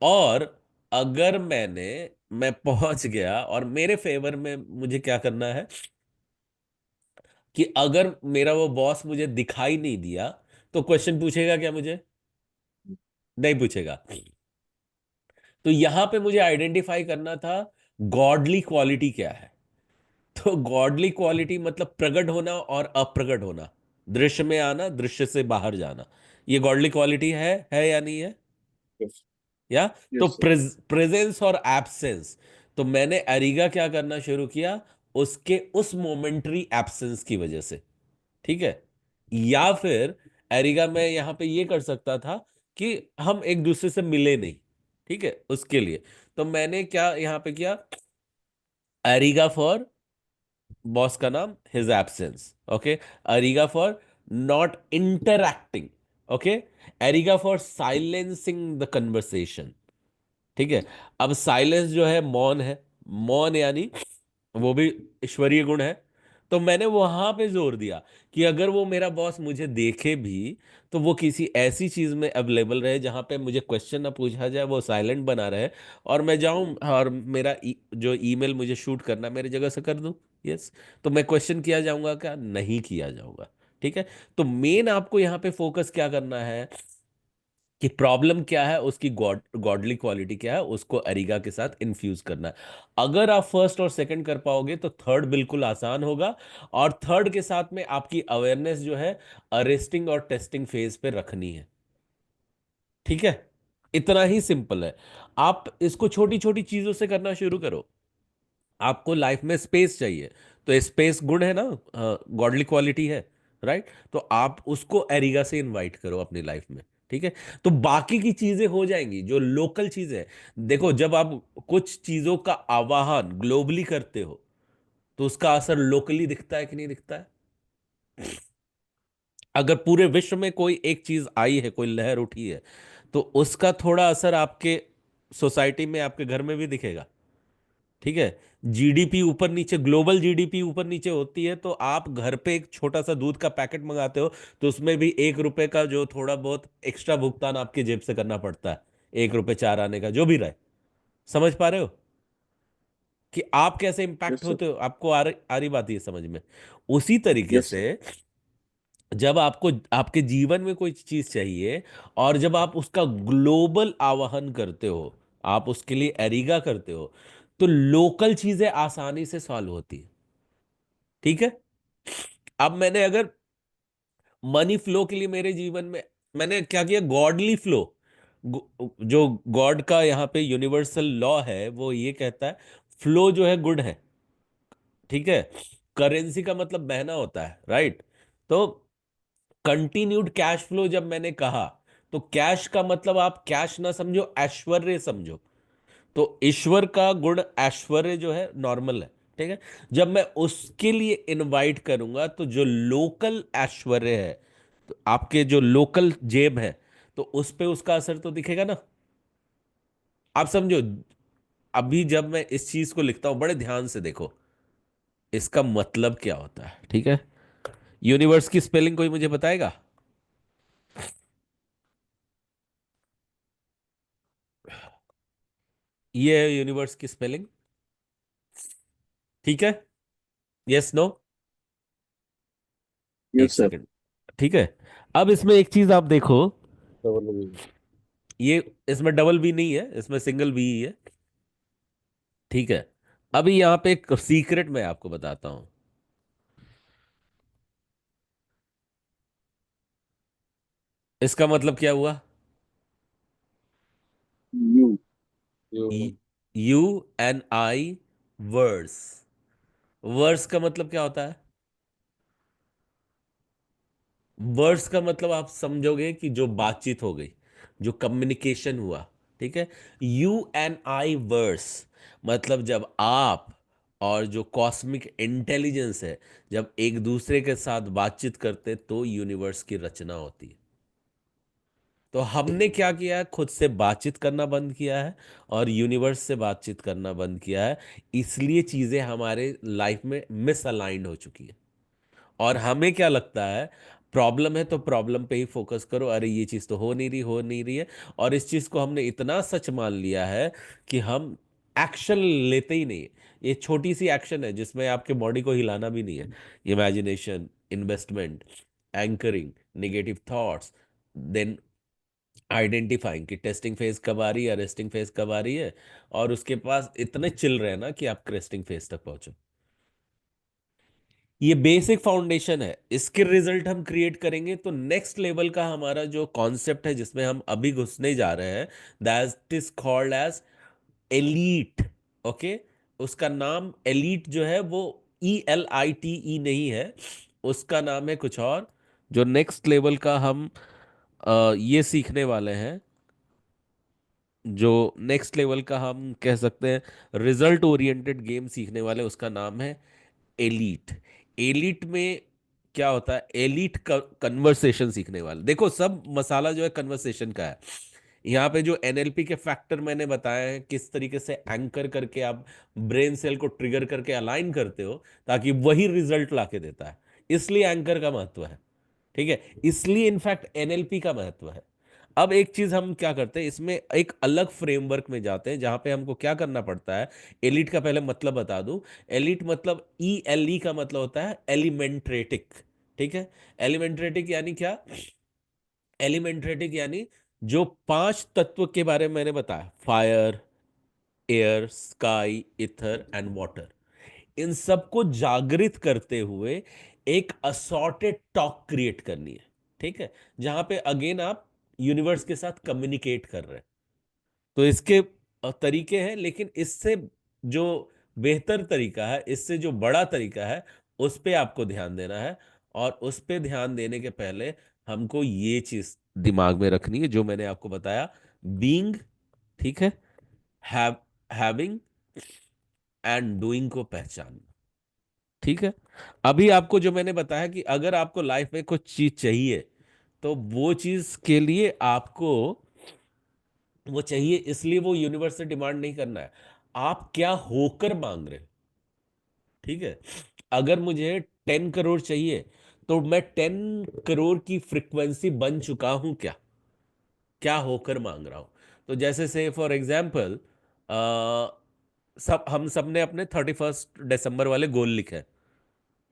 और अगर मैं पहुंच गया और मेरे फेवर में मुझे क्या करना है, कि अगर मेरा वो बॉस मुझे दिखाई नहीं दिया तो क्वेश्चन पूछेगा क्या मुझे? नहीं पूछेगा। तो यहां पे मुझे आइडेंटिफाई करना था गॉडली क्वालिटी क्या है। तो गॉडली क्वालिटी मतलब प्रकट होना और अप्रकट होना, दृश्य में आना, दृश्य से बाहर जाना। ये गॉडली क्वालिटी है या नहीं है?
यस।
या तो
यस सर।
प्रेजेंस और एब्सेंस। तो मैंने अरिगा क्या करना शुरू किया, उसके उस मोमेंटरी एब्सेंस की वजह से। ठीक है, या फिर एरिगा में यहां पे ये कर सकता था कि हम एक दूसरे से मिले नहीं। ठीक है, उसके लिए तो मैंने क्या यहां पे किया, एरिगा फॉर बॉस का नाम हिज एब्सेंस। ओके, एरिगा फॉर नॉट इंटरैक्टिंग। ओके, एरिगा फॉर साइलेंसिंग द कन्वर्सेशन। ठीक है, अब साइलेंस जो है मौन है, मौन यानी वो भी ईश्वरीय गुण है। तो मैंने वहां पे जोर दिया कि अगर वो मेरा बॉस मुझे देखे भी तो वो किसी ऐसी चीज में अवेलेबल रहे जहां पे मुझे क्वेश्चन ना पूछा जाए, वो साइलेंट बना रहे, और मैं जाऊं और मेरा जो ईमेल मुझे शूट करना मेरी जगह से कर दूं। यस, तो मैं क्वेश्चन किया जाऊंगा क्या? नहीं किया जाऊंगा। ठीक है, तो मेन आपको यहाँ पे फोकस क्या करना है, कि प्रॉब्लम क्या है, उसकी गॉडली क्वालिटी क्या है, उसको अरिगा के साथ इन्फ्यूज करना है। अगर आप फर्स्ट और सेकंड कर पाओगे तो थर्ड बिल्कुल आसान होगा। और थर्ड के साथ में आपकी अवेयरनेस जो है अरेस्टिंग और टेस्टिंग फेज पे रखनी है। ठीक है, इतना ही सिंपल है। आप इसको छोटी छोटी चीजों से करना शुरू करो। आपको लाइफ में स्पेस चाहिए, तो स्पेस गुण है ना, गॉडली क्वालिटी है। राइट? तो आप उसको एरिगा से इनवाइट करो अपनी लाइफ में, ठीक है? तो बाकी की चीजें हो जाएंगी जो लोकल चीजें हैं। देखो, जब आप कुछ चीजों का आवाहन ग्लोबली करते हो तो उसका असर लोकली दिखता है कि नहीं दिखता है? अगर पूरे विश्व में कोई एक चीज आई है, कोई लहर उठी है, तो उसका थोड़ा असर आपके सोसाइटी में, आपके घर में भी दिखेगा, ठीक है? जीडीपी ऊपर नीचे, ग्लोबल जीडीपी ऊपर नीचे होती है, तो आप घर पे एक छोटा सा दूध का पैकेट मंगाते हो तो उसमें भी 1 रुपए का जो थोड़ा बहुत एक्स्ट्रा भुगतान आपकी जेब से करना पड़ता है, 1 रुपए 4 आने का जो भी रहे। समझ पा रहे हो कि आप कैसे इंपैक्ट
यस सर।
होते हो? आपको आ रही बात ये समझ में? उसी तरीके
यस
से
सर।
जब आपको आपके जीवन में कोई चीज चाहिए और जब आप उसका ग्लोबल आवाहन करते हो, आप उसके लिए एरिगा करते हो, तो लोकल चीजें आसानी से सॉल्व होती है, ठीक है? अब मैंने अगर मनी फ्लो के लिए मेरे जीवन में मैंने क्या किया, गॉडली फ्लो, जो गॉड का यहाँ पे यूनिवर्सल लॉ है वो ये कहता है फ्लो जो है गुड है, ठीक है? करेंसी का मतलब बहना होता है, राइट? तो कंटिन्यूड कैश फ्लो जब मैंने कहा, तो कैश का मतलब आप कैश ना समझो, ऐश्वर्य समझो। तो ईश्वर का गुण ऐश्वर्य जो है नॉर्मल है, ठीक है? जब मैं उसके लिए इनवाइट करूंगा तो जो लोकल ऐश्वर्य है, तो आपके जो लोकल जेब है, तो उस पे उसका असर तो दिखेगा ना। आप समझो, अभी जब मैं इस चीज को लिखता हूं, बड़े ध्यान से देखो इसका मतलब क्या होता है, ठीक है? यूनिवर्स की स्पेलिंग कोई मुझे बताएगा? ये है यूनिवर्स की स्पेलिंग, ठीक है? Yes no? एक
यस सर।
सेकंड, ठीक है? अब इसमें एक चीज आप देखो, ये इसमें डबल बी नहीं है, इसमें सिंगल बी ही है, ठीक है? अभी यहाँ पे एक सीक्रेट मैं आपको बताता हूं। इसका मतलब क्या हुआ?
U.
U N I words. Words का मतलब क्या होता है? वर्ड्स का मतलब आप समझोगे कि जो बातचीत हो गई, जो कम्युनिकेशन हुआ, ठीक है? यू एन आई वर्ड्स मतलब जब आप और जो कॉस्मिक इंटेलिजेंस है, जब एक दूसरे के साथ बातचीत करते तो यूनिवर्स की रचना होती है। तो हमने क्या किया है, खुद से बातचीत करना बंद किया है और यूनिवर्स से बातचीत करना बंद किया है, इसलिए चीजें हमारे लाइफ में मिसअलाइंड हो चुकी है। और हमें क्या लगता है, प्रॉब्लम है तो प्रॉब्लम पे ही फोकस करो, अरे ये चीज तो हो नहीं रही है। और इस चीज को हमने इतना सच मान लिया है कि हम एक्शन लेते ही नहीं है। ये छोटी सी एक्शन है जिसमें आपके बॉडी को हिलाना भी नहीं है, imagination, investment, anchoring, negative thoughts, then identifying कि टेस्टिंग फेज कब आ रही है, रेस्टिंग फेज कब आ रही है, और उसके पास इतने चिल रहे हैं ना कि आप क्रेस्टिंग फेज तक पहुंचो। ये बेसिक फाउंडेशन है, इसके रिजल्ट हम क्रिएट करेंगे तो नेक्स्ट लेवल का हमारा जो कॉन्सेप्ट है जिसमें हम अभी घुसने जा रहे हैं, that is called as elite. Okay? उसका नाम एलीट जो है वो ELITE नहीं है, उसका नाम है कुछ और। जो नेक्स्ट लेवल का हम ये सीखने वाले हैं, जो नेक्स्ट लेवल का हम कह सकते हैं रिजल्ट ओरिएंटेड गेम सीखने वाले, उसका नाम है एलीट। एलीट में क्या होता है, एलीट कन्वर्सेशन सीखने वाले, देखो सब मसाला जो है कन्वर्सेशन का है। यहाँ पे जो NLP के फैक्टर मैंने बताए हैं, किस तरीके से एंकर करके आप ब्रेन सेल को ट्रिगर करके अलाइन करते हो ताकि वही रिजल्ट लाके देता है, इसलिए एंकर का महत्व है, ठीक है? इसलिए इनफैक्ट NLP का महत्व है। अब एक चीज हम क्या करते हैं, इसमें एक अलग फ्रेमवर्क में जाते हैं जहां पे हमको क्या करना पड़ता है। एलिट का पहले मतलब बता दूं। एलिट मतलब ELE का मतलब होता है एलिमेंट्रेटिक, ठीक है? एलिमेंट्रेटिक यानी क्या? एलिमेंट्रेटिक यानी जो 5 तत्व के बारे में मैंने बताया, fire, air, sky, ether and water, इन सबको जागृत करते हुए एक असॉर्टेड टॉक क्रिएट करनी है, ठीक है? जहां पे अगेन आप यूनिवर्स के साथ कम्युनिकेट कर रहे हैं। तो इसके तरीके हैं, लेकिन इससे जो बेहतर तरीका है, इससे जो बड़ा तरीका है, उस पे आपको ध्यान देना है। और उस पे ध्यान देने के पहले हमको ये चीज दिमाग में रखनी है जो मैंने आपको बताया, बीइंग, ठीक है, हैव, हैविंग एंड डूइंग को पहचानना। ठीक है। अभी आपको जो मैंने बताया कि अगर आपको लाइफ में कुछ चीज चाहिए तो वो चीज के लिए आपको वो चाहिए, इसलिए वो यूनिवर्स से डिमांड नहीं करना है, आप क्या होकर मांग रहे हो। ठीक है। अगर मुझे 10 करोड़ चाहिए तो मैं 10 करोड़ की फ्रीक्वेंसी बन चुका हूं क्या, क्या होकर मांग रहा हूं। तो जैसे से फॉर एग्जाम्पल, सब हम सब ने अपने 31 दिसंबर वाले गोल लिखे हैं,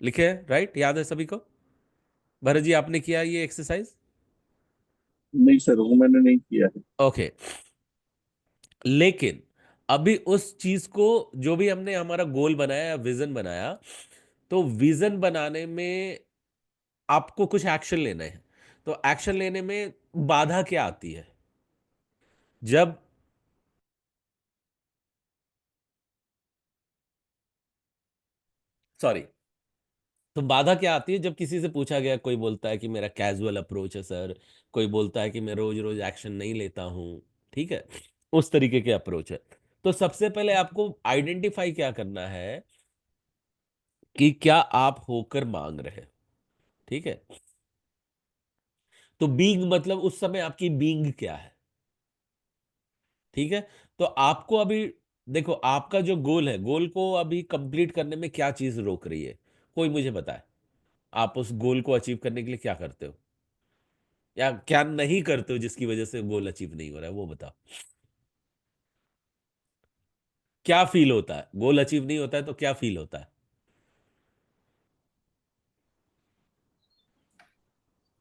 लिखे हैं, राइट, याद है सभी को। भरत जी आपने किया ये एक्सरसाइज?
नहीं सर, वो मैंने नहीं किया है।
ओके। लेकिन अभी उस चीज को, जो भी हमने हमारा गोल बनाया या विजन बनाया, तो विजन बनाने में आपको कुछ एक्शन लेना है। तो एक्शन लेने में बाधा क्या आती है? जब, सॉरी, तो बाधा क्या आती है जब किसी से पूछा गया, कोई बोलता है कि मेरा कैजुअल अप्रोच है सर, कोई बोलता है कि मैं रोज रोज एक्शन नहीं लेता हूं। ठीक है। उस तरीके के अप्रोच है। तो सबसे पहले आपको आइडेंटिफाई क्या करना है कि क्या आप होकर मांग रहे हैं। ठीक है। तो बीइंग मतलब उस समय आपकी बीइंग क्या है। ठीक है। तो आपको अभी देखो, आपका जो गोल है, गोल को अभी कंप्लीट करने में क्या चीज रोक रही है, कोई मुझे बताए। आप उस गोल को अचीव करने के लिए क्या करते हो या क्या नहीं करते हो जिसकी वजह से गोल अचीव नहीं हो रहा है, वो बताओ। क्या फील होता है, गोल अचीव नहीं होता है तो क्या फील होता है?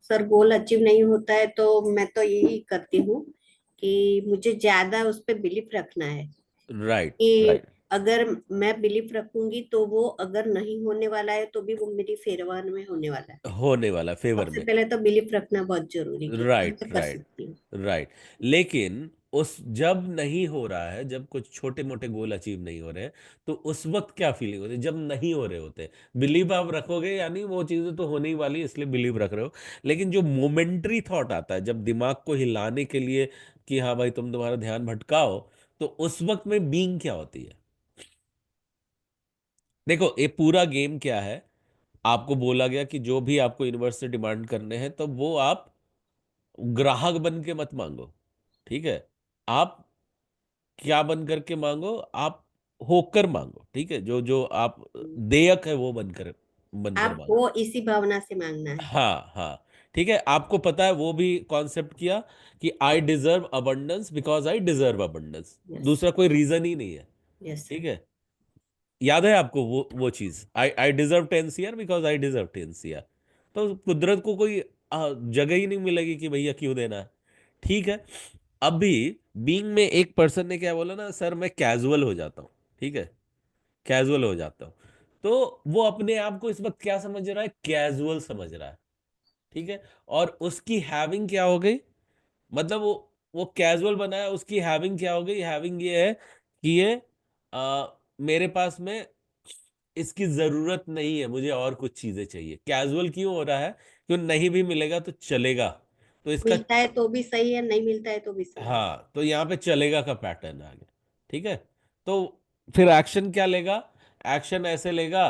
सर गोल अचीव नहीं होता है तो मैं तो यही करती हूँ कि मुझे ज्यादा उस पर बिलीफ रखना है
राइट,
कि
राइट।
अगर मैं बिलीफ रखूंगी तो वो अगर नहीं होने वाला है तो भी वो मेरी फेवर में होने वाला है।
होने वाला फेवर
सबसे
में।
पहले तो बिलीफ रखना बहुत जरूरी है कि
राइट,
मैं कर
राइट,
सकती हूँ।
राइट। लेकिन उस जब नहीं हो रहा है, जब कुछ छोटे मोटे गोल अचीव नहीं हो रहे हैं, तो उस वक्त क्या फीलिंग होती है जब नहीं हो रहे होते? बिलीव आप रखोगे, यानी वो चीजें तो होने ही वाली है, इसलिए बिलीव रख रहे हो। लेकिन जो मोमेंट्री थॉट आता है, जब दिमाग को हिलाने के लिए कि हाँ भाई तुम तुम्हारा ध्यान भटकाओ, तो उस वक्त में बीइंग क्या होती है? देखो ये पूरा गेम क्या है, आपको बोला गया कि जो भी आपको यूनिवर्स से डिमांड करने हैं तो वो आप ग्राहक बन के मत मांगो। ठीक है। आप क्या बन करके मांगो, आप होकर मांगो। ठीक है। जो जो आप देयक है वो बनकर बनकर मांगो।
आपको इसी भावना से मांगना है।
हाँ, हाँ। ठीक है। आपको पता है वो भी कॉन्सेप्ट किया कि I deserve abundance because I deserve abundance.
Yes.
दूसरा कोई रीजन ही नहीं है।
Yes sir.
ठीक है। याद है आपको वो चीज, I I deserve 10 CR because I deserve 10 CR। तो कुदरत को कोई जगह ही नहीं मिलेगी कि भैया क्यों देना है। ठीक है। अभी बीइंग में एक पर्सन ने क्या बोला ना, सर मैं कैजुअल हो जाता हूँ। ठीक है। कैजुअल हो जाता हूँ। तो वो अपने आप को इस वक्त क्या समझ रहा है, कैजुअल समझ रहा है। ठीक है। और उसकी हैविंग क्या हो गई, मतलब वो कैजुअल बना है, उसकी हैविंग क्या हो गई, हैविंग ये है कि ये मेरे पास में इसकी जरूरत नहीं है, मुझे और कुछ चीजें चाहिए। कैजुअल क्यों हो रहा है? क्यों, नहीं भी मिलेगा तो चलेगा। तो इसका,
मिलता है तो भी सही है, नहीं मिलता है तो भी सही है।
हाँ, तो यहाँ पे चलेगा का पैटर्न आ गया। ठीक है। तो फिर एक्शन क्या लेगा? एक्शन ऐसे लेगा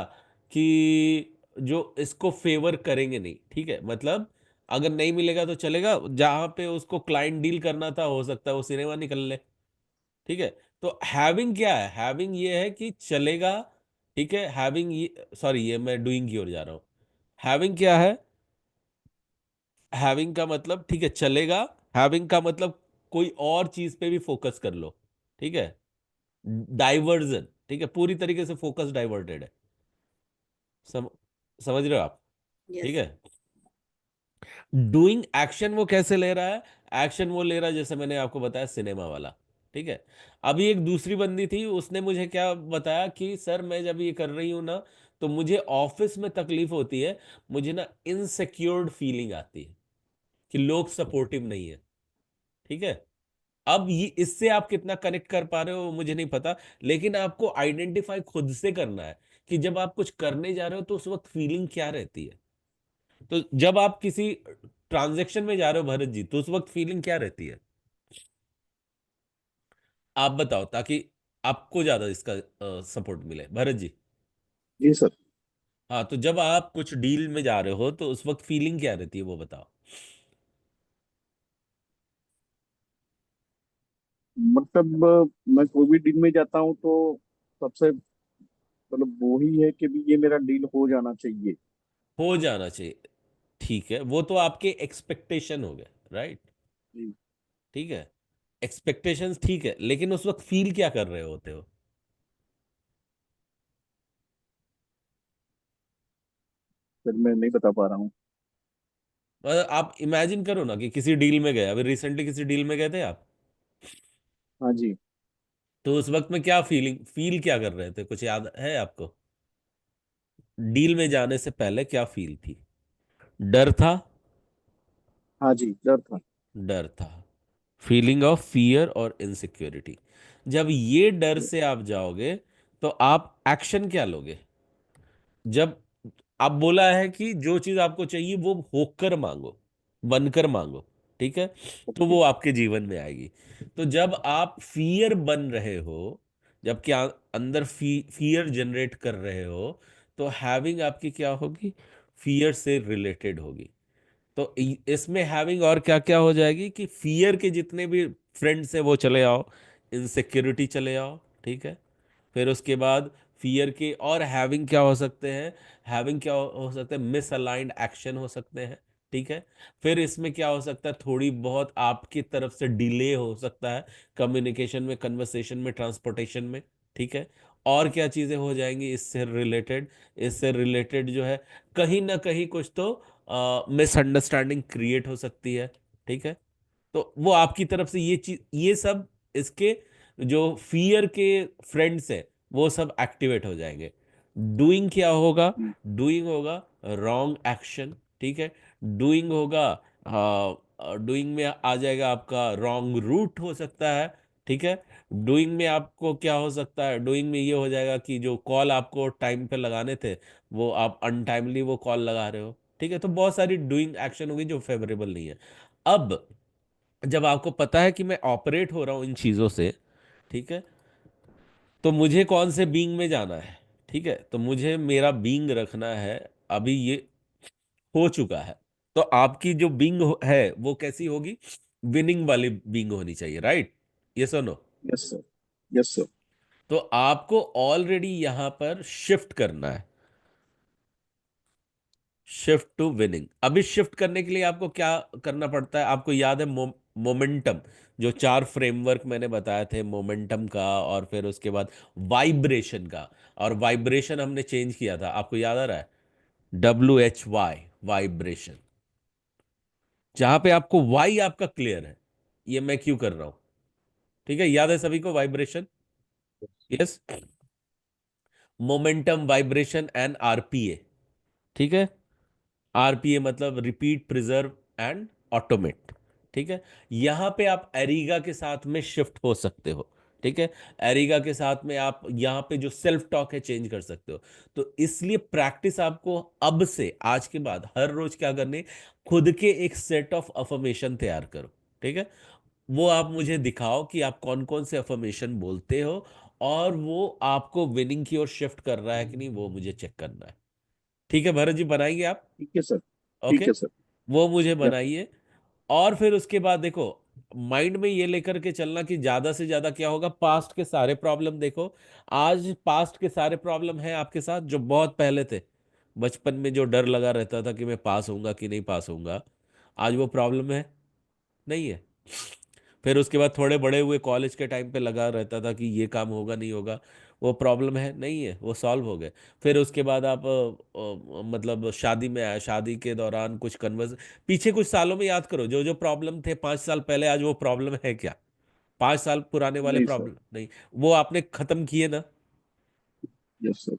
कि जो इसको फेवर करेंगे नहीं। ठीक है। मतलब अगर नहीं मिलेगा तो चलेगा, जहां पे उसको क्लाइंट डील करना था हो सकता है वो सिनेमा निकल ले। ठीक है। तो हैविंग क्या है, हैविंग ये है कि चलेगा। ठीक है। हैविंग ये, सॉरी, ये मैं डूइंग की ओर जा रहा हूं। हैविंग क्या है? हैविंग का मतलब, ठीक है, चलेगा। हैविंग का मतलब कोई और चीज पे भी फोकस कर लो। ठीक है। डाइवर्जन, ठीक है, पूरी तरीके से फोकस डाइवर्टेड है। सम, समझ रहे हो आप? ठीक
यस।
है। डूइंग एक्शन वो कैसे ले रहा है? एक्शन वो ले रहा है जैसे मैंने आपको बताया सिनेमा वाला। ठीक है। अभी एक दूसरी बंदी थी, उसने मुझे क्या बताया कि सर मैं जब ये कर रही हूं ना, तो मुझे ऑफिस में तकलीफ होती है, मुझे ना इनसिक्योर्ड फीलिंग आती है कि लोग सपोर्टिव नहीं है। ठीक है। अब ये इससे आप कितना कनेक्ट कर पा रहे हो मुझे नहीं पता, लेकिन आपको आइडेंटिफाई खुद से करना है कि जब आप कुछ करने जा रहे हो तो उस वक्त फीलिंग क्या रहती है। तो जब आप किसी ट्रांजेक्शन में जा रहे हो भरत जी, तो उस वक्त फीलिंग क्या रहती है, आप बताओ, ताकि आपको ज्यादा इसका सपोर्ट मिले भरत जी।
जी सर।
हाँ, तो जब आप कुछ डील में जा रहे हो तो उस वक्त फीलिंग क्या रहती है वो बताओ।
मतलब मैं कोई भी डील में जाता हूँ तो सबसे मतलब वो ही है कि भी ये मेरा डील हो जाना चाहिए।
हो जाना चाहिए, ठीक है, वो तो आपके एक्सपेक्टेशन हो गए, राइट।
जी
ठीक है, एक्सपेक्टेशंस ठीक है, लेकिन उस वक्त फील क्या कर रहे होते हो।
सर, मैं नहीं बता पा रहा हूँ।
आप इमेजिन करो ना कि किसी डील में गए, अभी रिसेंटली किसी डील में गए थे आप,
हाँ जी।
तो उस वक्त में क्या फील क्या कर रहे थे, कुछ याद है आपको, डील में जाने से पहले क्या फील थी। डर था।
हाँ जी, डर था।
डर था, फीलिंग ऑफ फियर और इनसिक्योरिटी। जब ये डर
यस।
से आप जाओगे तो आप एक्शन क्या लोगे। जब आप बोला है कि जो चीज आपको चाहिए वो होकर मांगो, बनकर मांगो, ठीक है, तो
ओके।
वो आपके जीवन में आएगी। तो जब आप फियर बन रहे हो, जबकि अंदर फियर जनरेट कर रहे हो, तो हैविंग आपकी क्या होगी, फियर से रिलेटेड होगी। तो इसमें हैविंग और क्या क्या हो जाएगी कि फियर के जितने भी फ्रेंड्स है वो चले आओ, इनसिक्योरिटी चले आओ, ठीक है। फिर उसके बाद फियर के और हैविंग क्या हो सकते हैं, हैविंग क्या हो सकते हैं, मिसअलाइंड एक्शन हो सकते हैं, ठीक है। फिर इसमें क्या हो सकता है, थोड़ी बहुत आपकी तरफ से डिले हो सकता है कम्युनिकेशन में, कन्वर्सेशन में, ट्रांसपोर्टेशन में, ठीक है। और क्या चीजें हो जाएंगी इससे रिलेटेड, इससे रिलेटेड जो है, कहीं ना कहीं कुछ तो मिसअंडरस्टैंडिंग क्रिएट हो सकती है, ठीक है। तो वो आपकी तरफ से ये चीज, ये सब इसके जो फियर के फ्रेंड्स हैं वो सब एक्टिवेट हो जाएंगे। डूइंग क्या होगा,
जी।
डूइंग होगा रॉन्ग एक्शन, ठीक है। डूइंग होगा, डूइंग में आ जाएगा आपका रॉन्ग रूट हो सकता है, ठीक है। डूइंग में आपको क्या हो सकता है, डूइंग में ये हो जाएगा कि जो कॉल आपको टाइम पे लगाने थे वो आप अनटाइमली वो कॉल लगा रहे हो, ठीक है। तो बहुत सारी डूइंग एक्शन होगी जो फेवरेबल नहीं है। अब जब आपको पता है कि मैं ऑपरेट हो रहा हूं इन चीजों से, ठीक है, तो मुझे कौन से बीइंग में जाना है, ठीक है, तो मुझे मेरा बीइंग रखना है। अभी ये हो चुका है, तो आपकी जो बीइंग है वो कैसी होगी, विनिंग वाली बीइंग होनी चाहिए, राइट। ये सुनो,
यस सर। Yes sir.
तो आपको ऑलरेडी यहां पर शिफ्ट करना है, शिफ्ट टू विनिंग। अभी शिफ्ट करने के लिए आपको क्या करना पड़ता है, आपको याद है मोमेंटम, जो 4 फ्रेमवर्क मैंने बताए थे मोमेंटम का, और फिर उसके बाद वाइब्रेशन का। और वाइब्रेशन हमने चेंज किया था, आपको याद आ रहा है, WHY, वाइब्रेशन। जहां पे आपको वाई आपका क्लियर है, ये मैं क्यों कर रहा हूं, ठीक है, याद है सभी को vibration. Yes, momentum, vibration and RPA, ठीक है। RPA मतलब रिपीट, प्रिजर्व एंड ऑटोमेट, ठीक है। यहां पे आप एरिगा के साथ में शिफ्ट हो सकते हो, ठीक है। एरिगा के साथ में आप यहां पे जो सेल्फ टॉक है चेंज कर सकते हो। तो इसलिए प्रैक्टिस आपको अब से, आज के बाद हर रोज क्या करनी, खुद के एक सेट ऑफ अफर्मेशन तैयार करो, ठीक है। वो आप मुझे दिखाओ कि आप कौन कौन से अफर्मेशन बोलते हो, और वो आपको विनिंग की ओर शिफ्ट कर रहा है कि नहीं वो मुझे चेक करना है, ठीक है। भरत जी बनाएंगे आप,
ठीक है सर। ठीक
ओके,
है सर।
वो मुझे
या।
बनाइए। और फिर उसके बाद देखो, माइंड में ये लेकर के चलना कि ज्यादा से ज्यादा क्या होगा, पास्ट के सारे प्रॉब्लम देखो। आज पास्ट के सारे प्रॉब्लम हैं आपके साथ जो बहुत पहले थे, बचपन में जो डर लगा रहता था कि मैं पास होऊंगा कि नहीं पास होऊंगा, आज वो प्रॉब्लम है, नहीं है। फिर उसके बाद थोड़े बड़े हुए, कॉलेज के टाइम पे लगा रहता था कि ये काम होगा नहीं होगा, वो प्रॉब्लम है, नहीं है, वो सॉल्व हो गए। फिर उसके बाद आप मतलब शादी में आए, शादी के दौरान कुछ कन्वर्स, पीछे कुछ सालों में याद करो, जो जो प्रॉब्लम थे 5 साल पहले, आज वो प्रॉब्लम है क्या, 5 साल पुराने वाले
नहीं सर।
प्रॉब्लम नहीं, वो आपने खत्म किए ना।
Yes sir.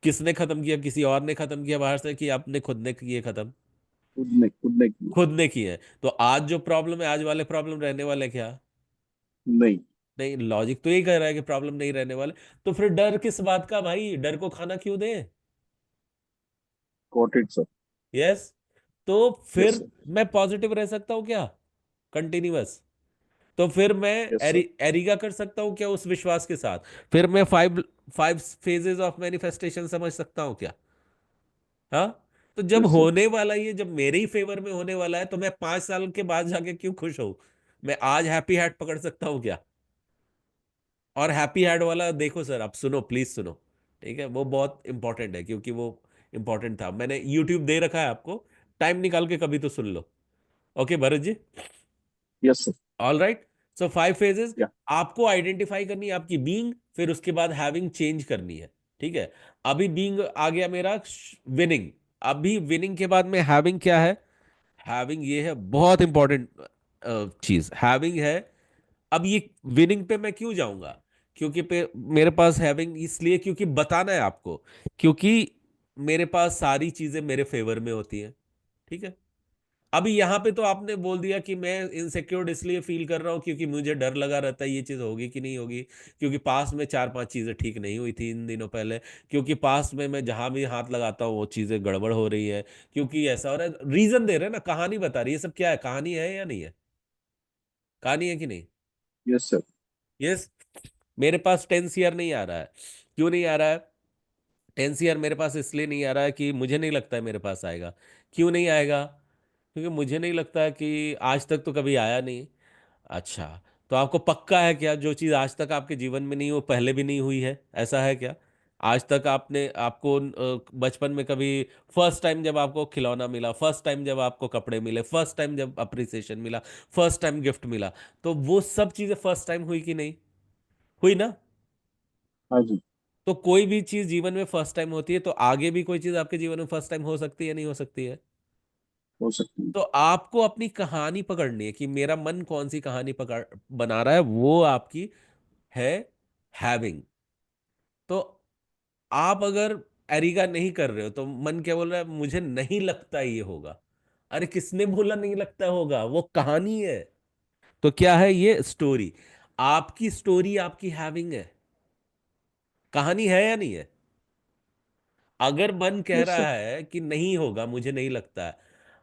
किसने खत्म किया, किसी और ने खत्म किया बाहर से, कि आपने खुद ने किए खत्म।
खुद ने किए।
खुद ने किए हैं। तो आज जो प्रॉब्लम है, आज वाले प्रॉब्लम रहने वाले क्या,
नहीं।
नहीं। लॉजिक तो यही कह रहा है कि प्रॉब्लम नहीं रहने वाले। तो फिर डर किस बात का भाई, डर को खाना क्यों दे।
Got it sir.
यस, तो
यस
फिर
सर।
मैं पॉजिटिव रह सकता हूँ क्या, कंटिन्यूअस? तो फिर मैं
यस सर।
एरिगा कर सकता हूँ क्या उस विश्वास के साथ? फिर मैं five five phases of manifestation समझ सकता हूँ क्या? हाँ। तो जब
यस सर।
होने वाला ही है, जब मेरे ही फेवर में होने वाला है, तो मैं 5 साल के बाद जाके क्यों खुश हूं? मैं आज हैप्पी हैट पकड़ सकता हूँ क्या? और हैप्पी हैट वाला देखो सर, आप सुनो, प्लीज सुनो, ठीक है? वो बहुत इंपॉर्टेंट है, क्योंकि वो इंपॉर्टेंट था। मैंने यूट्यूब दे रखा है आपको, टाइम निकाल के कभी तो सुन लो। Okay Bharat ji.
Yes sir.
All right. So 5 phases
या।
आपको आइडेंटिफाई करनी है, आपकी बीइंग, फिर उसके बाद हैविंग चेंज करनी है। ठीक है। अभी बीइंग आ गया मेरा, विनिंग। अभी विनिंग के बाद में हैविंग क्या है? हैविंग ये है, बहुत इंपॉर्टेंट चीज हैविंग है। अब ये विनिंग पे मैं क्यों जाऊंगा? क्योंकि मेरे पास हैविंग इसलिए, क्योंकि बताना है आपको, क्योंकि मेरे पास सारी चीजें मेरे फेवर में होती हैं। ठीक है। अभी यहां पे तो आपने बोल दिया कि मैं इनसिक्योर इसलिए फील कर रहा हूं क्योंकि मुझे डर लगा रहता है ये चीज होगी कि नहीं होगी, क्योंकि पास में 4-5 चीजें ठीक नहीं हुई थी इन दिनों पहले, क्योंकि पास में मैं जहां भी हाथ लगाता हूँ वो चीजें गड़बड़ हो रही है, क्योंकि ऐसा हो रहा है। रीजन दे रहे हैं ना, कहानी बता रही है। ये सब क्या है, कहानी है या नहीं है? कहानी है कि नहीं?
Yes sir.
यस। मेरे पास 10 CR नहीं आ रहा है। क्यों नहीं आ रहा है? 10 CR मेरे पास इसलिए नहीं आ रहा है कि मुझे नहीं लगता है मेरे पास आएगा। क्यों नहीं आएगा? क्योंकि मुझे नहीं लगता है कि आज तक तो कभी आया नहीं। अच्छा। तो आपको पक्का है क्या, जो चीज़ आज तक आपके जीवन में नहीं, वो पहले भी नहीं हुई है? ऐसा है क्या? आज तक आपने आपको बचपन में कभी फर्स्ट टाइम जब आपको खिलौना मिला, फर्स्ट टाइम जब आपको कपड़े मिले, फर्स्ट टाइम जब अप्रिसिएशन मिला, फर्स्ट टाइम गिफ्ट मिला, तो वो सब चीज़ें फर्स्ट टाइम हुई कि नहीं? हुई ना?
हाँ जी।
तो कोई भी चीज़ जीवन में फर्स्ट टाइम होती है, तो आगे भी कोई चीज़ आपके जीवन में फर्स्ट टाइम हो सकती है, नहीं हो सकती है?
हो सकती है।
तो आपको अपनी कहानी पकड़नी है कि मेरा मन कौन सी कहानी पकड़ बना रहा है, वो आपकी है हैविंग। तो आप अगर एरिगा नहीं कर रहे हो, तो मन क्या बोल रहा है? मुझे नहीं लगता ये होगा। अरे किसने बोला नहीं लगता होगा? वो कहानी है। तो क्या है ये? स्टोरी। आपकी स्टोरी आपकी हैविंग है। कहानी है या नहीं है? अगर मन कह
यस सर।
रहा है कि नहीं होगा, मुझे नहीं लगता है,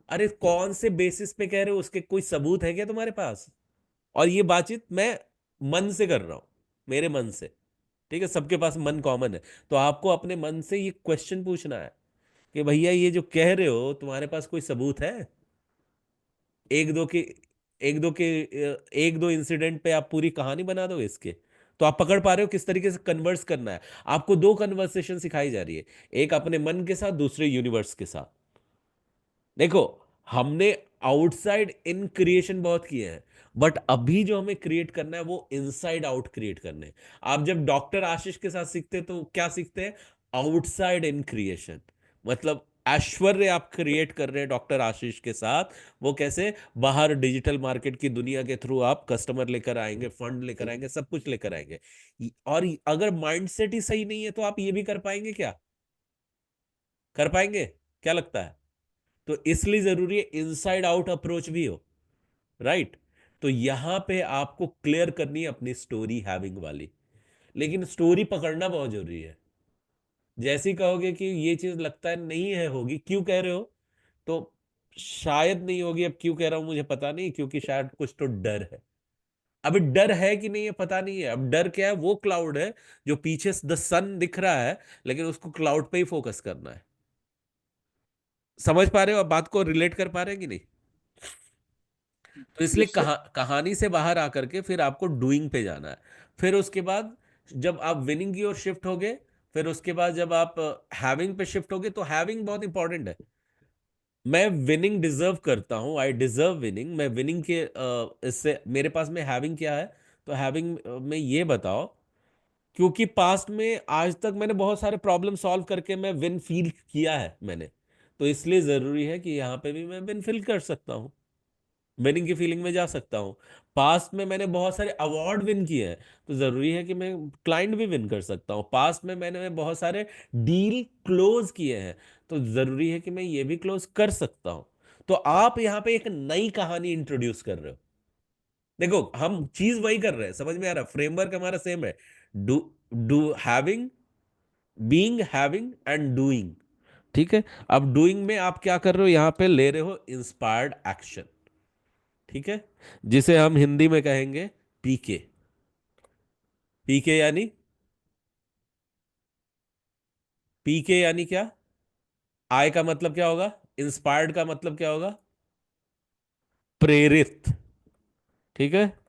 अरे कौन से बेसिस पे कह रहे हो? उसके कोई सबूत है क्या तुम्हारे पास? और ये बातचीत मैं मन से कर रहा हूं, मेरे मन से। ठीक है। सबके पास मन कॉमन है। तो आपको अपने मन से ये क्वेश्चन पूछना है कि भैया ये जो कह रहे हो, तुम्हारे पास कोई सबूत है? एक दो के एक दो के एक दो इंसिडेंट पे आप पूरी कहानी बना दोगे इसके? तो आप पकड़ पा रहे हो किस तरीके से कन्वर्स करना है? आपको दो कन्वर्सेशन सिखाई जा रही है, एक अपने मन के साथ, दूसरे यूनिवर्स के साथ। देखो, हमने आउटसाइड इन क्रिएशन बहुत किए हैं, बट अभी जो हमें क्रिएट करना है वो इनसाइड आउट क्रिएट करने हैं। आप जब डॉक्टर आशीष के साथ सीखते हैं तो क्या सीखते हैं? Outside in creation. मतलब ऐश्वर्य आप क्रिएट कर रहे हैं डॉक्टर आशीष के साथ। वो कैसे? बाहर डिजिटल मार्केट की दुनिया के थ्रू आप कस्टमर लेकर आएंगे, फंड लेकर आएंगे, सब कुछ लेकर आएंगे। और अगर माइंडसेट ही सही नहीं है, तो आप ये भी कर पाएंगे क्या? कर पाएंगे? क्या लगता है? तो इसलिए जरूरी है इनसाइड आउट अप्रोच भी हो। राइट। तो यहां पे आपको क्लियर करनी है अपनी स्टोरी हैविंग वाली। लेकिन स्टोरी पकड़ना बहुत जरूरी है। जैसे ही कहोगे कि ये चीज लगता है नहीं है होगी, क्यों कह रहे हो? तो शायद नहीं होगी। अब क्यों कह रहा हूं मुझे पता नहीं, क्योंकि शायद कुछ तो डर है। अभी डर है कि नहीं है पता नहीं है। अब डर क्या है? वो क्लाउड है जो पीछे द सन दिख रहा है, लेकिन उसको क्लाउड पे ही फोकस करना है। समझ पा रहे हो? अब बात को रिलेट कर पा रहे हैं कि नहीं? तो इसलिए
यस सर।
कहानी से बाहर आकर के फिर आपको डूइंग पे जाना है। फिर उसके बाद जब आप विनिंग की ओर शिफ्ट होगे, फिर उसके बाद जब आप हैविंग पे शिफ्ट होगे, तो हैविंग बहुत इंपॉर्टेंट है। मैं विनिंग डिजर्व करता हूं, आई डिजर्व विनिंग। मैं विनिंग के इससे मेरे पास में हैविंग क्या है? तो हैविंग में ये बताओ, क्योंकि पास्ट में आज तक मैंने बहुत सारे प्रॉब्लम सॉल्व करके मैं विन फील किया है मैंने, तो इसलिए जरूरी है कि यहाँ पे भी मैं विन फील कर सकता हूँ, विनिंग की फीलिंग में जा सकता हूँ। पास्ट में मैंने बहुत सारे अवार्ड विन किए हैं, तो जरूरी है कि मैं क्लाइंट भी विन कर सकता हूँ। पास्ट में मैंने बहुत सारे डील क्लोज किए हैं, तो जरूरी है कि मैं ये भी क्लोज कर सकता हूँ। तो आप यहाँ पे एक नई कहानी इंट्रोड्यूस कर रहे हो। देखो, हम चीज वही कर रहे हैं, समझ में आ रहा? फ्रेमवर्क हमारा सेम है। Do do having, being, having and doing. ठीक है। अब डूइंग में आप क्या कर रहे हो, यहां पे ले रहे हो इंस्पायर्ड एक्शन। ठीक है, जिसे हम हिंदी में कहेंगे पीके। पीके यानी, पीके यानी क्या? आई का मतलब क्या होगा? इंस्पायर्ड का मतलब क्या होगा? प्रेरित। ठीक है,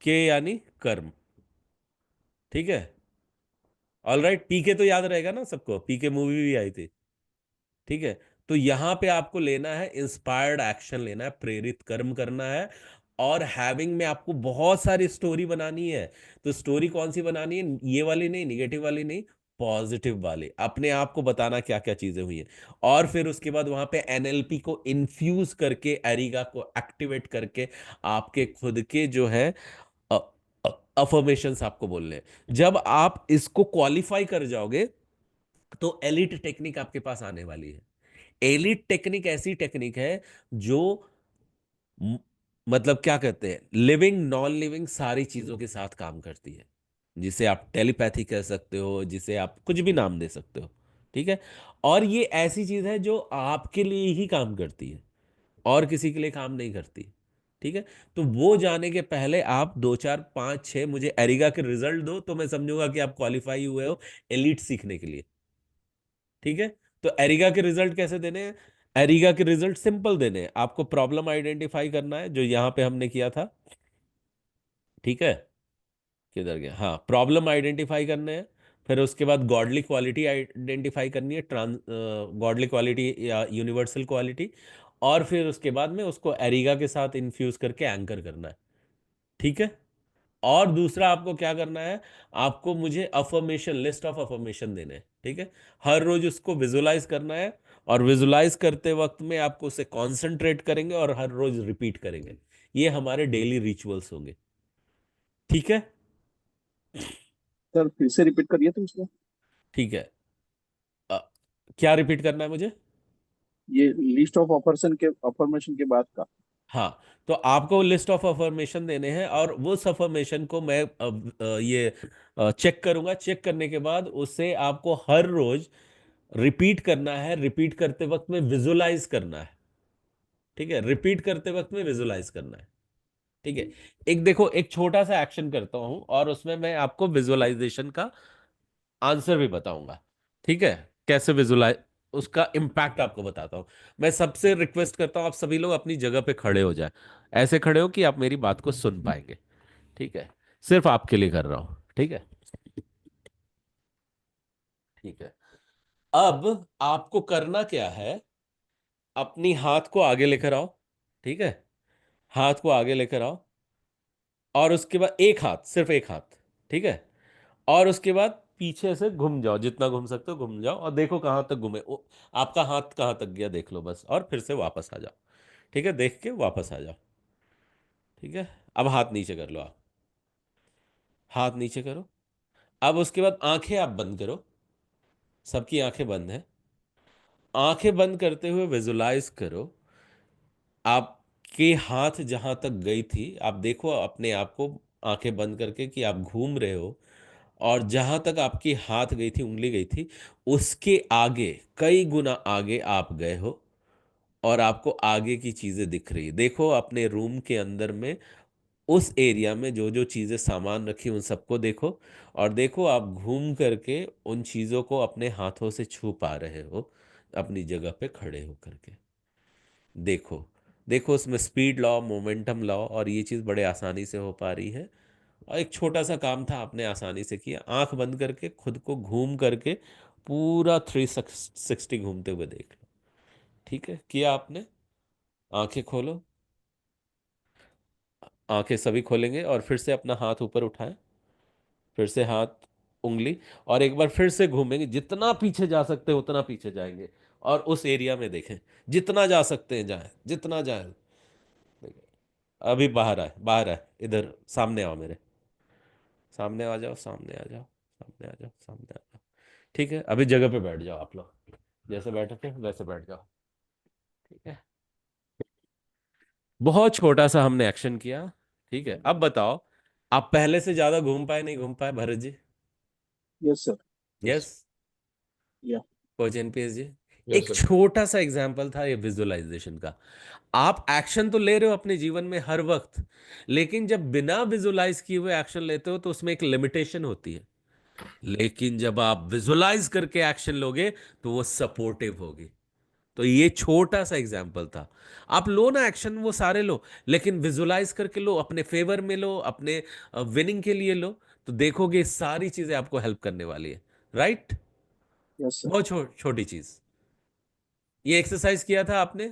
के यानी कर्म। ठीक है, ऑल राइट। पीके तो याद रहेगा ना सबको, पीके मूवी भी आई थी। ठीक है, तो यहां पे आपको लेना है इंस्पायर्ड एक्शन, लेना है, प्रेरित कर्म करना है। और हैविंग में आपको बहुत सारी स्टोरी बनानी है। तो स्टोरी कौन सी बनानी है? ये वाली नहीं, निगेटिव वाली नहीं, पॉजिटिव वाली। अपने आप को बताना क्या क्या चीजें हुई हैं। और फिर उसके बाद वहां पे एनएलपी को इन्फ्यूज करके, एरिगा को एक्टिवेट करके आपके खुद के जो है अफर्मेशंस आपको बोलने हैं। जब आप इसको क्वालिफाई कर जाओगे तो एलिट टेक्निक आपके पास आने वाली है। एलिट टेक्निक ऐसी टेक्निक है जो म- मतलब क्या कहते हैं, लिविंग नॉन लिविंग सारी चीजों के साथ काम करती है। जिसे आप टेलीपैथी कह सकते हो, जिसे आप कुछ भी नाम दे सकते हो। ठीक है, और ये ऐसी चीज है जो आपके लिए ही काम करती है, और किसी के लिए काम नहीं करती। ठीक है, तो वो जाने के पहले आप 2 4 5 6 मुझे एरिगा के रिजल्ट दो, तो मैं समझूंगा कि आप क्वालिफाई हुए हो एलिट सीखने के लिए। ठीक है, तो एरिगा के रिजल्ट कैसे देने हैं? एरिगा के रिजल्ट सिंपल देने हैं। आपको प्रॉब्लम आइडेंटिफाई करना है, जो यहां पे हमने किया था। ठीक है, किधर गया, हाँ, प्रॉब्लम आइडेंटिफाई करने हैं। फिर उसके बाद गॉडली क्वालिटी आइडेंटिफाई करनी है, ट्रांस गॉडली क्वालिटी या यूनिवर्सल क्वालिटी। और फिर उसके बाद में उसको एरिगा के साथ इन्फ्यूज करके एंकर करना है। ठीक है, और दूसरा आपको क्या करना है? आपको मुझे अफर्मेशन, लिस्ट ऑफ अफर्मेशन देने हैं। ठीक है, हर रोज उसको विजुलाइज करना है। और विजुलाइज करते वक्त में आपको उसे कॉन्सेंट्रेट करेंगे और हर रोज रिपीट करेंगे। ये हमारे डेली रिचुअल्स होंगे। ठीक है।
सर फिर से रिपीट करिए तो उसको।
ठीक है, अ, क्या रिपीट करना है मुझे?
ये लिस्ट ऑफ ऑपरेशन के अफर्मेशन के बाद का।
हाँ, तो आपको लिस्ट ऑफ अफर्मेशन देने हैं, और वो अफर्मेशन को मैं ये चेक करूंगा। चेक करने के बाद उसे आपको हर रोज रिपीट करना है। रिपीट करते वक्त में विजुलाइज करना है। ठीक है, रिपीट करते वक्त में विजुलाइज करना है। ठीक है, एक देखो, एक छोटा सा एक्शन करता हूं और उसमें मैं आपको विजुअलाइजेशन का आंसर भी बताऊंगा। ठीक है, कैसे विजुलाइज, उसका इम्पैक्ट आपको बताता हूं। मैं सबसे रिक्वेस्ट करता हूं, आप सभी लोग अपनी जगह पे खड़े हो जाए। ऐसे खड़े हो कि आप मेरी बात को सुन पाएंगे। ठीक है, सिर्फ आपके लिए कर रहा हूं। ठीक है। ठीक है, अब आपको करना क्या है? अपनी हाथ को आगे लेकर आओ। ठीक है, हाथ को आगे लेकर आओ। और उसके बाद एक हाथ, सिर्फ एक हाथ। ठीक है, और उसके बाद पीछे से घूम जाओ, जितना घूम सकते हो घूम जाओ, और देखो कहां तक घूमे आपका हाथ कहां तक गया, देख लो बस, और फिर से वापस आ जाओ। ठीक है, देख के वापस आ जाओ। ठीक है, अब हाथ नीचे कर लो आप। हाथ नीचे करो। अब उसके बाद आंखें आप बंद करो। सबकी आंखें बंद है। आंखें बंद करते हुए विजुलाइज करो, आपके हाथ जहां तक गई थी आप देखो अपने आप को, आंखें बंद करके, कि आप घूम रहे हो। और जहां तक आपकी हाथ गई थी, उंगली गई थी, उसके आगे, कई गुना आगे आप गए हो। और आपको आगे की चीजें दिख रही, देखो अपने रूम के अंदर में, उस एरिया में जो जो चीजें सामान रखी उन सबको देखो। और देखो आप घूम करके उन चीजों को अपने हाथों से छू पा रहे हो, अपनी जगह पे खड़े हो करके। देखो, देखो उसमें स्पीड लाओ, मोमेंटम लाओ, और ये चीज़ बड़े आसानी से हो पा रही है। और एक छोटा सा काम था, आपने आसानी से किया। आंख बंद करके खुद को घूम करके पूरा 360 घूमते हुए देख लो। ठीक है, किया आपने? आंखें खोलो। आंखें सभी खोलेंगे, और फिर से अपना हाथ ऊपर उठाएं। फिर से हाथ, उंगली, और एक बार फिर से घूमेंगे, जितना पीछे जा सकते हैं उतना पीछे जाएंगे। और उस एरिया में देखें, जितना जा सकते हैं जाएं, जितना जाए। अभी बाहर आए, बाहर आए, इधर सामने आओ मेरे। सामने आ जाओ, सामने आ जाओ, सामने आ जाओ, सामने आ जाओ। ठीक है, अभी जगह पे बैठ जाओ आप लोग। जैसे बैठे थे वैसे बैठ जाओ। ठीक है, बहुत छोटा सा हमने एक्शन किया। ठीक है, अब बताओ, आप पहले से ज्यादा घूम पाए, नहीं घूम पाए Bharat ji?
Yes sir. Yes.
Yes,
yeah.
Coach NPS ji, एक
सर।
छोटा सा एग्जाम्पल था ये विजुअलाइजेशन का। आप एक्शन तो ले रहे हो अपने जीवन में हर वक्त, लेकिन जब बिना विजुअलाइज किए हुए एक्शन लेते हो तो उसमें एक लिमिटेशन होती है। लेकिन जब आप विजुअलाइज करके एक्शन लोगे तो वो सपोर्टिव होगी। तो ये छोटा सा एग्जाम्पल था। आप लो ना एक्शन, वो सारे लो, लेकिन विजुअलाइज करके लो, अपने फेवर में लो, अपने विनिंग के लिए लो, तो देखोगे सारी चीजें आपको हेल्प करने वाली है। राइट?
Yes sir.
बहुत छोटी चीज। ये एक्सरसाइज किया था आपने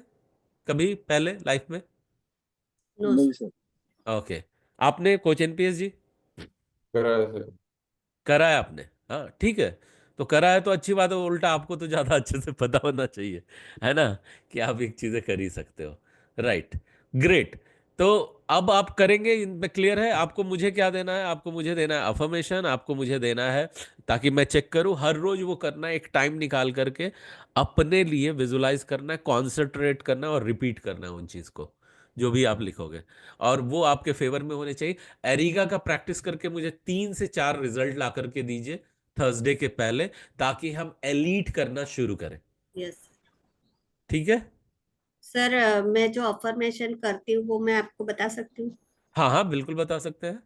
कभी पहले लाइफ में?
नो
नहीं
सर।
सर।
ओके। आपने कोच एनपीएस जी
करा है सर।
करा है आपने? हाँ ठीक है। तो करा है तो अच्छी बात है, उल्टा आपको तो ज्यादा अच्छे से पता होना चाहिए, है ना, कि आप एक चीजें कर ही सकते हो। राइट। ग्रेट। तो अब आप करेंगे, इन पे क्लियर है आपको मुझे क्या देना है? आपको मुझे देना है अफर्मेशन, आपको मुझे देना है ताकि मैं चेक करूं, हर रोज वो करना है, एक टाइम निकाल करके अपने लिए विजुलाइज करना है, कॉन्सेंट्रेट करना है और रिपीट करना है उन चीज को, जो भी आप लिखोगे, और वो आपके फेवर में होने चाहिए। एरिगा का प्रैक्टिस करके मुझे 3 से 4 रिजल्ट ला करके दीजिए थर्सडे के पहले, ताकि हम एलीट करना शुरू करें।
यस
ठीक है?
सर। मैं जो अफर्मेशन करती हूँ वो मैं आपको बता सकती हूँ।
हाँ हाँ, बिल्कुल बता सकते हैं।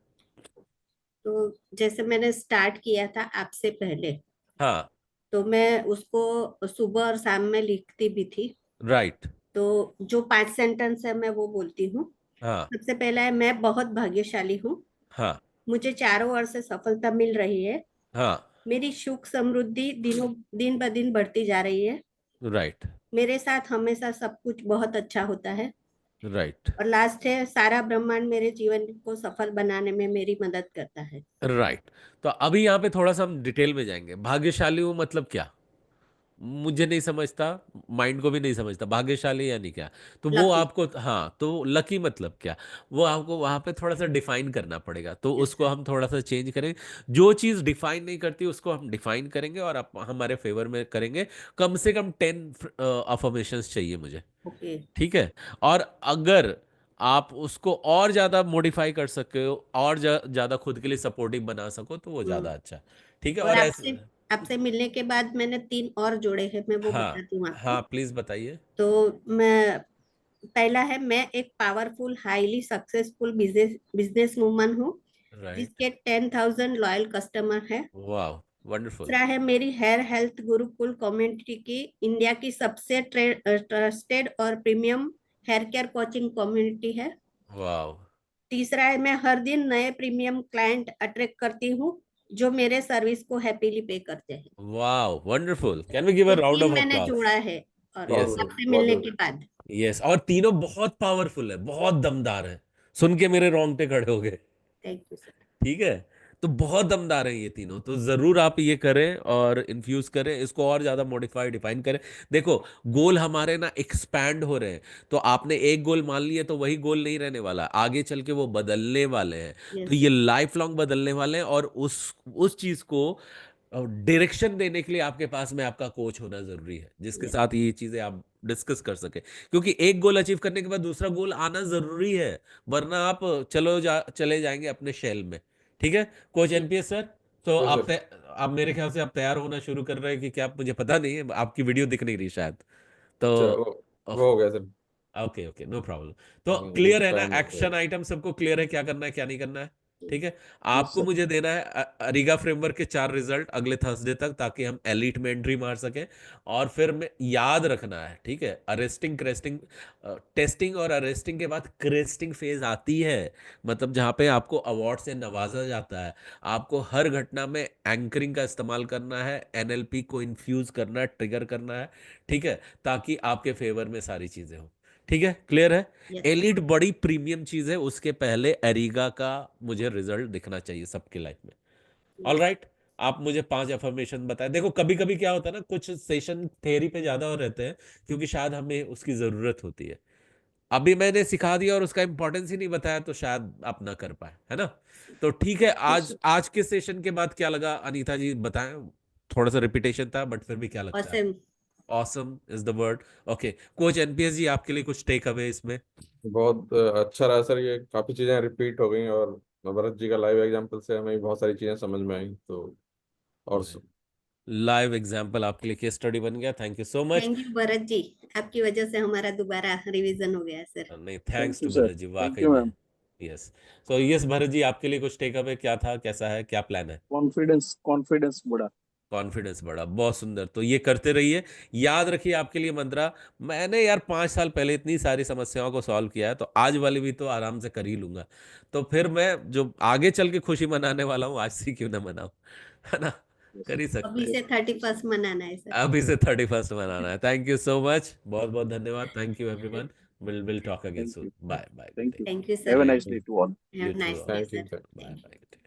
तो जैसे मैंने स्टार्ट किया था आपसे पहले,
हाँ।
तो मैं उसको सुबह और शाम में लिखती भी थी।
राइट।
तो जो 5 सेंटेंस है मैं वो बोलती हूँ।
हाँ।
सबसे पहला है, मैं बहुत भाग्यशाली हूँ,
हाँ।
मुझे चारों ओर से सफलता मिल रही है,
हाँ।
मेरी सुख समृद्धि दिन ब दिन बढ़ती जा रही है,
राइट।
मेरे साथ हमेशा सब कुछ बहुत अच्छा होता है।
राइट।
और लास्ट है, सारा ब्रह्मांड मेरे जीवन को सफल बनाने में मेरी मदद करता है।
राइट। तो अभी यहाँ पे थोड़ा सा हम डिटेल में जाएंगे। भाग्यशाली हूँ मतलब क्या? मुझे नहीं समझता, माइंड को भी नहीं समझता भाग्यशाली यानी क्या। तो वो
लकी।
आपको, हाँ, तो लकी मतलब क्या, वो आपको वहां पे थोड़ा सा डिफाइन करना पड़ेगा, तो
यस
उसको
सर।
हम थोड़ा सा चेंज करेंगे। जो चीज डिफाइन नहीं करती उसको हम डिफाइन करेंगे और हमारे फेवर में करेंगे। कम से कम 10 अफर्मेशंस चाहिए मुझे।
ओके।
ठीक है? और अगर आप उसको और ज्यादा मॉडिफाई कर सके हो और ज्यादा खुद के लिए सपोर्टिव बना सको तो वो
हम्म।
ज्यादा अच्छा। ठीक है?
और
और ऐसे,
आपसे आपसे मिलने के बाद मैंने 3 और जोड़े हैं, मैं वो
हाँ
बताती हूँ
हाँ,
आपको।
प्लीज बताइए।
तो मैं पहला है, मैं एक powerful highly successful business business woman हूँ
राइट।
जिसके 10,000 लॉयल कस्टमर है।
वाह, वंडरफुल।
दूसरा है, मेरी हेयर हेल्थ गुरुकुल कम्युनिटी की इंडिया की सबसे ट्रस्टेड और premium hair care coaching community है।
वाह।
तीसरा है, मैं हर दिन नए प्रीमियम क्लाइंट अट्रैक्ट करती हूँ जो मेरे सर्विस को हैप्पीली पे करते हैं।
वाह, वंडरफुल। कैन वी गिव
तो
अ राउंड
3
ऑफ
मैंने
अप्लॉज?
जोड़ा है, और
यस
बहुत
सर।
गुड,
आपसे
बहुत
मिलने
गुड।
के बाद।
यस, और तीनों बहुत पावरफुल है, बहुत दमदार है। सुन के मेरे रोंगटे खड़े हो गए।
Thank you sir.
ठीक है? तो बहुत दमदार है ये तीनों, तो जरूर आप ये करें और इन्फ्यूज करें इसको, और ज्यादा मॉडिफाई डिफाइन करें। देखो, गोल हमारे ना एक्सपैंड हो रहे हैं, तो आपने एक गोल मान लिया तो वही गोल नहीं रहने वाला, आगे चल के वो बदलने वाले हैं। तो
यस।
ये लाइफ लॉन्ग बदलने वाले हैं, और उस चीज को डायरेक्शन देने के लिए आपके पास में आपका कोच होना जरूरी है, जिसके
यस।
साथ ये चीजें आप डिस्कस कर सके। क्योंकि एक गोल अचीव करने के बाद दूसरा गोल आना जरूरी है, वरना आप चले जाएंगे अपने शेल में। ठीक है? कोच एनपीएस सर, तो
यस
आप
सर।
आप मेरे ख्याल से आप तैयार होना शुरू कर रहे हैं कि क्या? आप, मुझे पता नहीं है, आपकी वीडियो दिख नहीं रही शायद। तो
अच्छा, वो हो गया sir.
Okay okay, no problem. तो
अभी
क्लियर है ना?
टाइम लगता है।
एक्शन आइटम सबको क्लियर है, क्या करना है क्या नहीं करना है? ठीक है?
यस
आपको
सर।
मुझे देना है अरिगा फ्रेमवर्क के 4 रिजल्ट अगले थर्सडे तक, ताकि हम एलिट में एंट्री मार सके। और फिर में याद रखना है, ठीक है, अरेस्टिंग क्रेस्टिंग, टेस्टिंग और अरेस्टिंग के बाद क्रेस्टिंग फेज आती है, मतलब जहां पे आपको अवार्ड से नवाजा जाता है। आपको हर घटना में एंकरिंग का इस्तेमाल करना है, एनएलपी को इन्फ्यूज करना है, ट्रिगर करना है। ठीक है? ताकि आपके फेवर में सारी चीजें हो। ठीक है? क्लियर है?
यस।
एलिट बड़ी प्रीमियम चीज है, उसके पहले एरिगा का मुझे रिजल्ट दिखना चाहिए सबकी लाइफ में। All
yes.
राइट। आप मुझे 5 अफर्मेशन बताएं। देखो, कभी कभी क्या होता है ना, कुछ सेशन थेरी पे ज्यादा हो रहते हैं, क्योंकि शायद हमें उसकी जरूरत होती है। अभी मैंने सिखा दिया और उसका इंपॉर्टेंस ही नहीं बताया, तो शायद आप ना कर पाए, है ना? तो ठीक है,
यस
आज
सर।
आज के सेशन के बाद क्या लगा अनीता जी, बताएं। थोड़ा सा रिपीटेशन था, बट फिर भी क्या लगता है?
Awesome.
Awesome is the word. Okay, coach NPS ji, आपके लिए कुछ टेक अवे इसमें?
बहुत अच्छा रहा सर, ये काफ़ी चीज़ें रिपीट हो गई और भरत जी का लाइव एग्जाम्पल से हमें बहुत सारी चीज़ें समझ में आई, तो और
लाइव एग्जाम्पल आपके लिए केस स्टडी बन गया। Thank you so much.
Thank you Bharat ji, आपकी वजह से हमारा दोबारा रिवीजन हो गया सर।
नहीं,
thank
thanks
you
too
sir,
Bharat ji,
thank
वाकई
यू
में।
Ma'am.
Yes. So yes Bharat ji, आपके लिए कुछ टेकअप है? क्या था, कैसा है, क्या प्लान है?
कॉन्फिडेंस कॉन्फिडेंस बढ़ा।
कॉन्फिडेंस बढ़ा, बहुत सुंदर। तो ये करते रहिए। याद रखिए आपके लिए मंत्रा, मैंने यार 5 साल पहले इतनी सारी समस्याओं को सॉल्व किया है, तो आज वाली भी तो आराम से कर ही लूंगा। तो फिर मैं जो आगे चल के खुशी मनाने वाला हूँ, आज से क्यों ना मनाऊं, है ना?
यस
कर ही सकते
अभी
हैं।
से 31st मनाना है सर।
अभी से 31st मनाना है। थैंक यू सो मच, बहुत बहुत धन्यवाद। Thank you everyone. Will talk again
thank
soon.
You,
bye bye, good
thank
day.
You.
Thank you
have
sir.
A
thank
nice
you.
Day to all.
Have
you too.
Nice day
thank you
sir.
Sir.
Bye
thank you.
Bye.